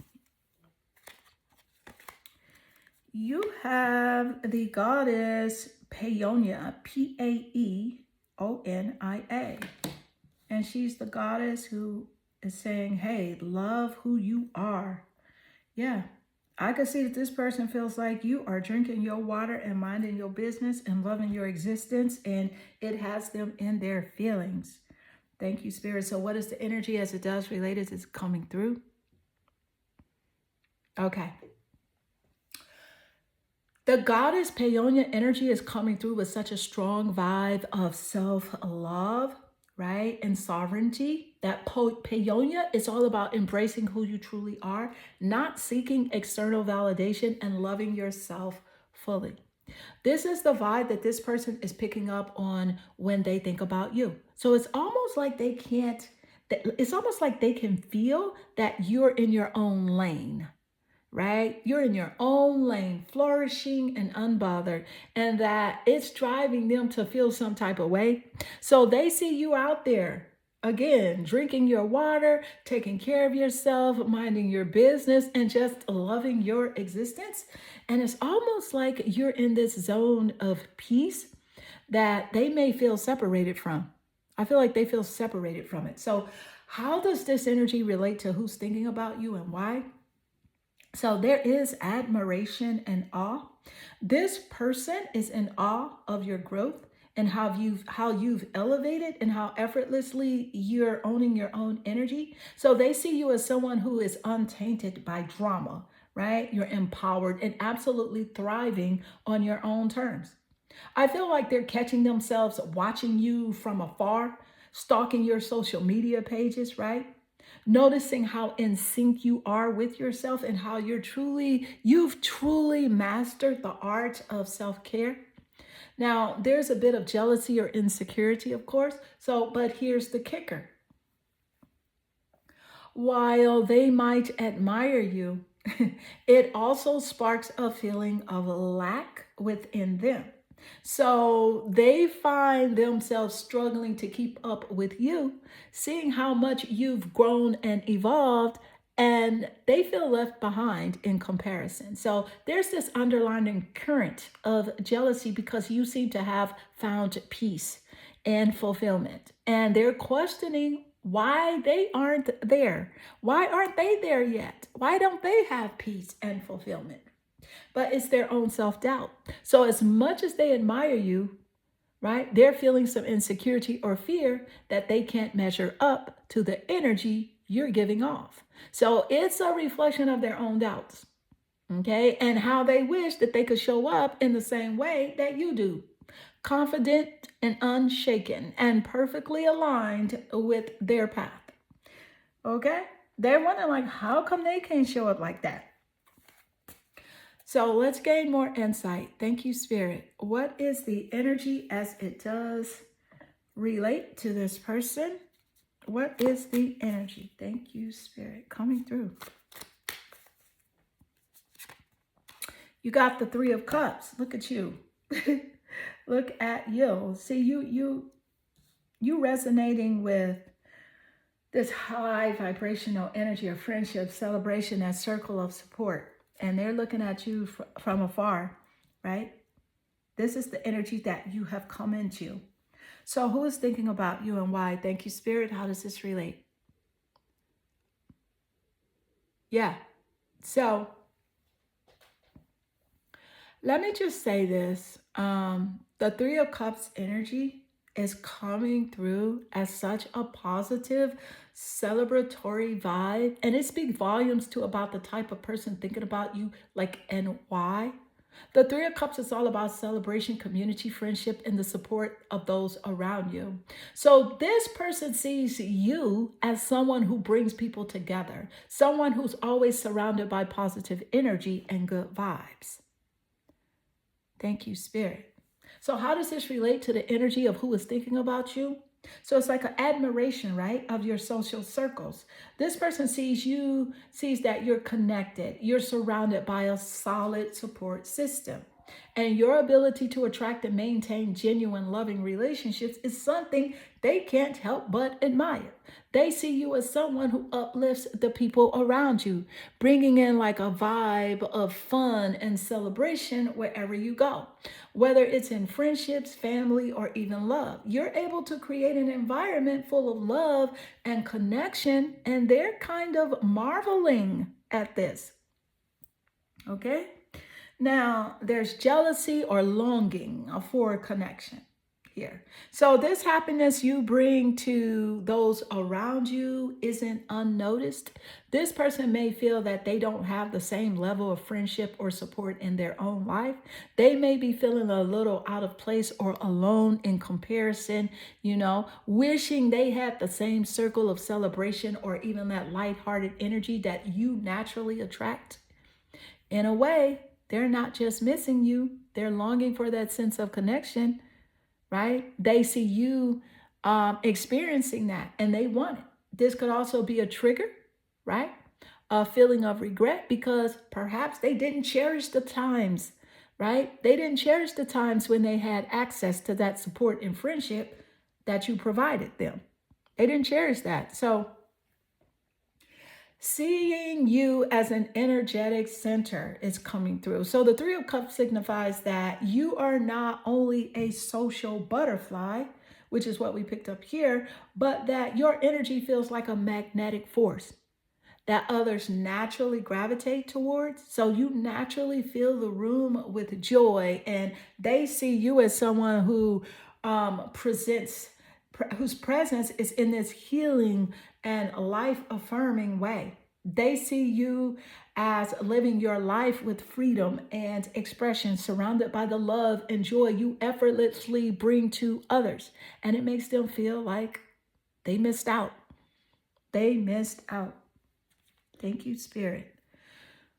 You have the goddess Paeonia, Paeonia. And she's the goddess who is saying, hey, love who you are. Yeah, I can see that this person feels like you are drinking your water and minding your business and loving your existence, and it has them in their feelings. Thank you, Spirit. So what is the energy as it does relate as it's coming through? Okay. The goddess Paeonia energy is coming through with such a strong vibe of self-love, right? And sovereignty. That Paeonia is all about embracing who you truly are, not seeking external validation, and loving yourself fully. This is the vibe that this person is picking up on when they think about you. So it's almost like it's almost like they can feel that you're in your own lane, right? You're in your own lane, flourishing and unbothered, and that it's driving them to feel some type of way. So they see you out there, again, drinking your water, taking care of yourself, minding your business, and just loving your existence. And it's almost like you're in this zone of peace that they may feel separated from. I feel like they feel separated from it. So, how does this energy relate to who's thinking about you and why? So there is admiration and awe. This person is in awe of your growth and how you've elevated and how effortlessly you're owning your own energy. So they see you as someone who is untainted by drama, right? You're empowered and absolutely thriving on your own terms. I feel like they're catching themselves watching you from afar, stalking your social media pages, right? Noticing how in sync you are with yourself and how you've truly mastered the art of self-care. Now, there's a bit of jealousy or insecurity, of course. So, but here's the kicker. While they might admire you, it also sparks a feeling of lack within them. So they find themselves struggling to keep up with you, seeing how much you've grown and evolved, and they feel left behind in comparison. So there's this underlying current of jealousy because you seem to have found peace and fulfillment. And they're questioning why they aren't there. Why aren't they there yet? Why don't they have peace and fulfillment? But it's their own self doubt. So, as much as they admire you, right, they're feeling some insecurity or fear that they can't measure up to the energy you're giving off. So, it's a reflection of their own doubts, okay, and how they wish that they could show up in the same way that you do, confident and unshaken and perfectly aligned with their path, okay? They're wondering, like, how come they can't show up like that? So let's gain more insight. Thank you, Spirit. What is the energy as it does relate to this person? What is the energy? Thank you, Spirit, coming through. You got the Three of Cups. Look at you. Look at you. See, you resonating with this high vibrational energy of friendship, celebration, that circle of support. And they're looking at you from afar, right? This is the energy that you have come into. So who is thinking about you and why? Thank you, Spirit. How does this relate? Yeah. So let me just say this. The Three of Cups energy is coming through as such a positive, celebratory vibe. And it speaks volumes to about the type of person thinking about you, like, and why. The Three of Cups is all about celebration, community, friendship, and the support of those around you. So this person sees you as someone who brings people together, someone who's always surrounded by positive energy and good vibes. Thank you, Spirit. So how does this relate to the energy of who is thinking about you? So it's like an admiration, right, of your social circles. This person sees you, sees that you're connected. You're surrounded by a solid support system. And your ability to attract and maintain genuine, loving relationships is something they can't help but admire. They see you as someone who uplifts the people around you, bringing in like a vibe of fun and celebration wherever you go. Whether it's in friendships, family, or even love, you're able to create an environment full of love and connection, and they're kind of marveling at this. Okay? Now, there's jealousy or longing for connection here. So, this happiness you bring to those around you isn't unnoticed. This person may feel that they don't have the same level of friendship or support in their own life. They may be feeling a little out of place or alone in comparison, wishing they had the same circle of celebration or even that lighthearted energy that you naturally attract. In a way, they're not just missing you, they're longing for that sense of connection, right? They see you experiencing that and they want it. This could also be a trigger, right? A feeling of regret because perhaps they didn't cherish the times, right? They didn't cherish the times when they had access to that support and friendship that you provided them. They didn't cherish that. So, seeing you as an energetic center is coming through. So the Three of Cups signifies that you are not only a social butterfly, which is what we picked up here, but that your energy feels like a magnetic force that others naturally gravitate towards. So you naturally fill the room with joy, and they see you as someone who whose presence is in this healing and life affirming way. They see you as living your life with freedom and expression, surrounded by the love and joy you effortlessly bring to others. And it makes them feel like they missed out. They missed out. Thank you, Spirit.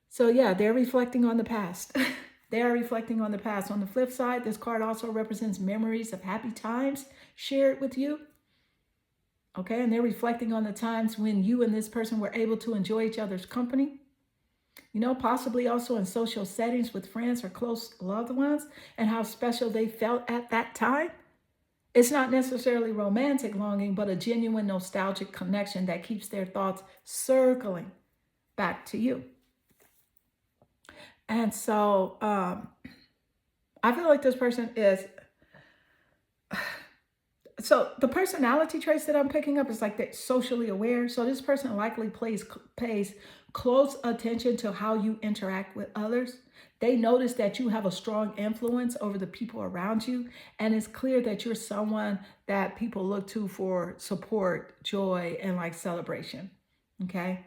So yeah, they're reflecting on the past. They are reflecting on the past. On the flip side, this card also represents memories of happy times shared with you. Okay, and they're reflecting on the times when you and this person were able to enjoy each other's company. Possibly also in social settings with friends or close loved ones and how special they felt at that time. It's not necessarily romantic longing, but a genuine nostalgic connection that keeps their thoughts circling back to you. And so I feel like this person is, so the personality traits that I'm picking up is like they're socially aware. So this person likely pays close attention to how you interact with others. They notice that you have a strong influence over the people around you, and it's clear that you're someone that people look to for support, joy, and like celebration. Okay.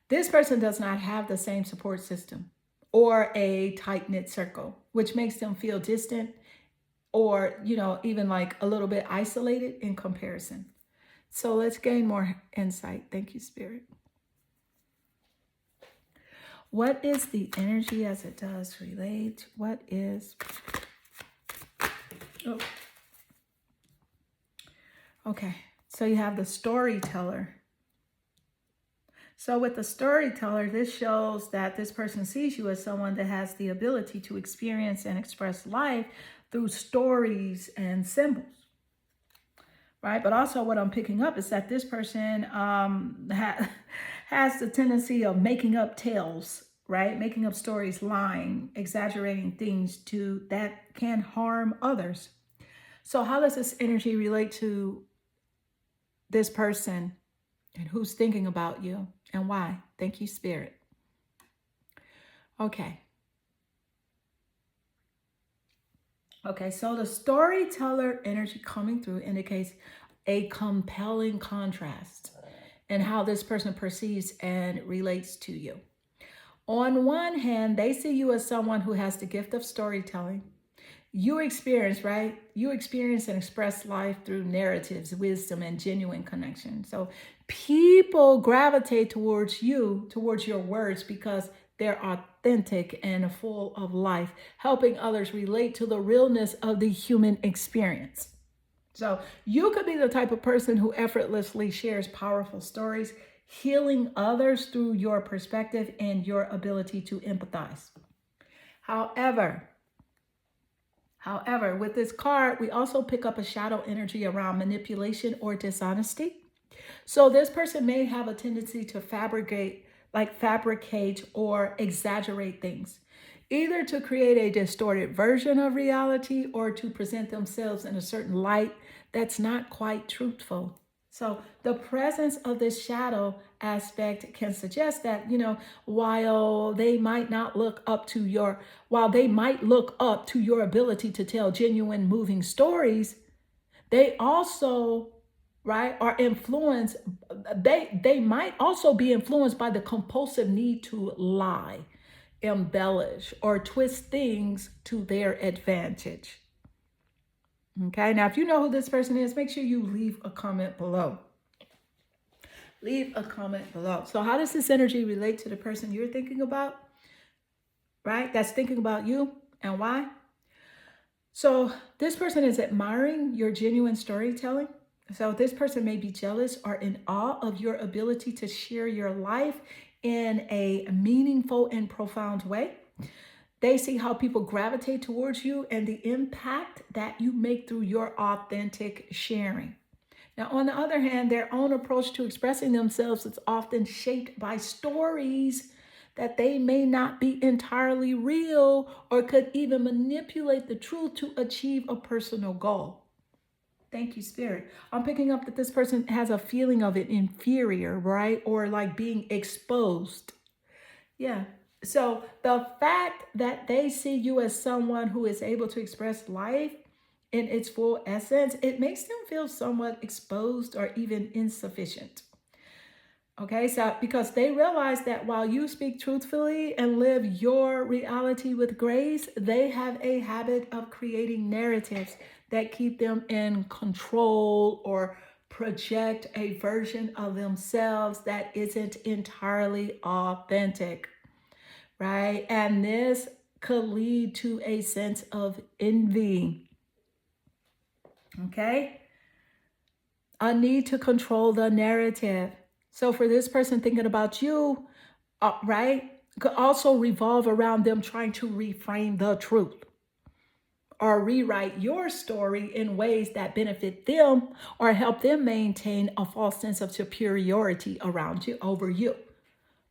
This person does not have the same support system or a tight knit circle, which makes them feel distant or, even like a little bit isolated in comparison. So let's gain more insight. Thank you, Spirit. What is the energy as it does relate? What is. Oh. Okay. So you have the storyteller. So with the storyteller, this shows that this person sees you as someone that has the ability to experience and express life through stories and symbols. Right. But also what I'm picking up is that this person has the tendency of making up tales, right? Making up stories, lying, exaggerating things that can harm others. So how does this energy relate to this person and who's thinking about you and why? Thank you, Spirit. Okay. Okay, so the storyteller energy coming through indicates a compelling contrast in how this person perceives and relates to you. On one hand, they see you as someone who has the gift of storytelling. You experience, right? You experience and express life through narratives, wisdom, and genuine connection. So people gravitate towards you, towards your words, because they're authentic and full of life, helping others relate to the realness of the human experience. So you could be the type of person who effortlessly shares powerful stories, healing others through your perspective and your ability to empathize. However, with this card, we also pick up a shadow energy around manipulation or dishonesty. So this person may have a tendency to fabricate or exaggerate things, either to create a distorted version of reality or to present themselves in a certain light that's not quite truthful. So the presence of this shadow aspect can suggest that, while they might look up to your ability to tell genuine moving stories, they also, right, are influenced. They might also be influenced by the compulsive need to lie, embellish, or twist things to their advantage. Okay, now if you know who this person is, make sure you leave a comment below. Leave a comment below. So how does this energy relate to the person you're thinking about? Right? That's thinking about you, and why? So this person is admiring your genuine storytelling. So this person may be jealous or in awe of your ability to share your life in a meaningful and profound way. They see how people gravitate towards you and the impact that you make through your authentic sharing. Now, on the other hand, their own approach to expressing themselves is often shaped by stories that they may not be entirely real or could even manipulate the truth to achieve a personal goal. Thank you, Spirit. I'm picking up that this person has a feeling of it inferior, right? Or like being exposed. Yeah. So the fact that they see you as someone who is able to express life in its full essence, it makes them feel somewhat exposed or even insufficient. Okay, so because they realize that while you speak truthfully and live your reality with grace, they have a habit of creating narratives that keep them in control or project a version of themselves that isn't entirely authentic. Right? And this could lead to a sense of envy. Okay? A need to control the narrative. So for this person thinking about you, right? could also revolve around them trying to reframe the truth or rewrite your story in ways that benefit them or help them maintain a false sense of superiority around you over you.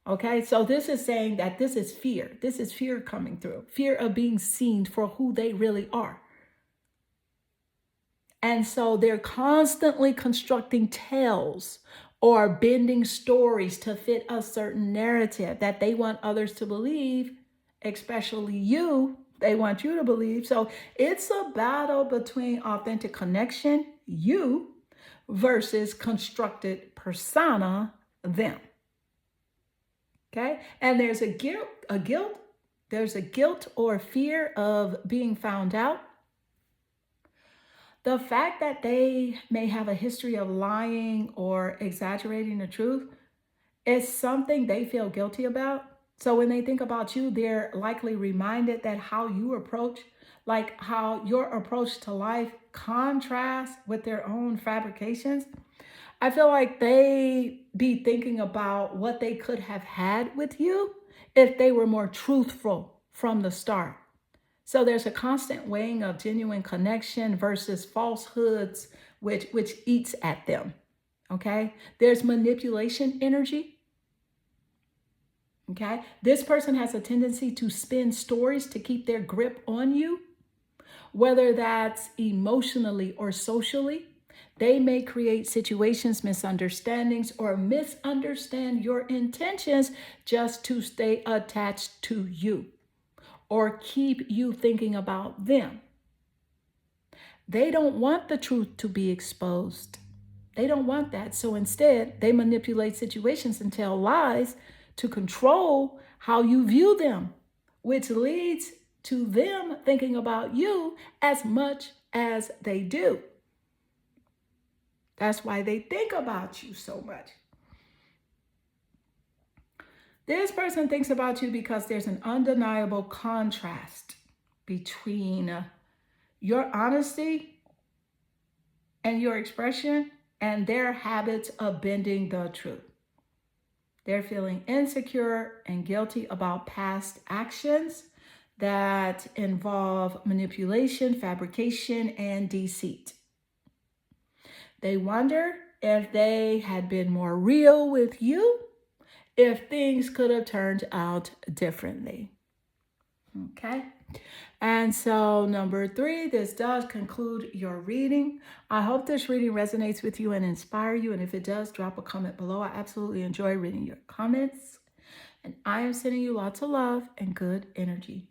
Okay, so this is saying that this is fear. This is fear coming through, fear of being seen for who they really are. And so they're constantly constructing tales or bending stories to fit a certain narrative that they want others to believe, especially you. They want you to believe. So it's a battle between authentic connection, you, versus constructed persona, them. Okay? And there's there's a guilt or fear of being found out. The fact that they may have a history of lying or exaggerating the truth is something they feel guilty about. So when they think about you, they're likely reminded that how you approach, like how your approach to life contrasts with their own fabrications. I feel like they be thinking about what they could have had with you if they were more truthful from the start. So there's a constant weighing of genuine connection versus falsehoods, which eats at them. Okay. There's manipulation energy. Okay. This person has a tendency to spin stories to keep their grip on you, whether that's emotionally or socially. They may create situations, misunderstandings, or misunderstand your intentions just to stay attached to you or keep you thinking about them. They don't want the truth to be exposed. They don't want that. So instead, they manipulate situations and tell lies to control how you view them, which leads to them thinking about you as much as they do. That's why they think about you so much. This person thinks about you because there's an undeniable contrast between your honesty and your expression and their habits of bending the truth. They're feeling insecure and guilty about past actions that involve manipulation, fabrication, and deceit. They wonder if they had been more real with you, if things could have turned out differently. Okay. And so, number 3, this does conclude your reading. I hope this reading resonates with you and inspire you. And if it does, drop a comment below. I absolutely enjoy reading your comments. And I am sending you lots of love and good energy.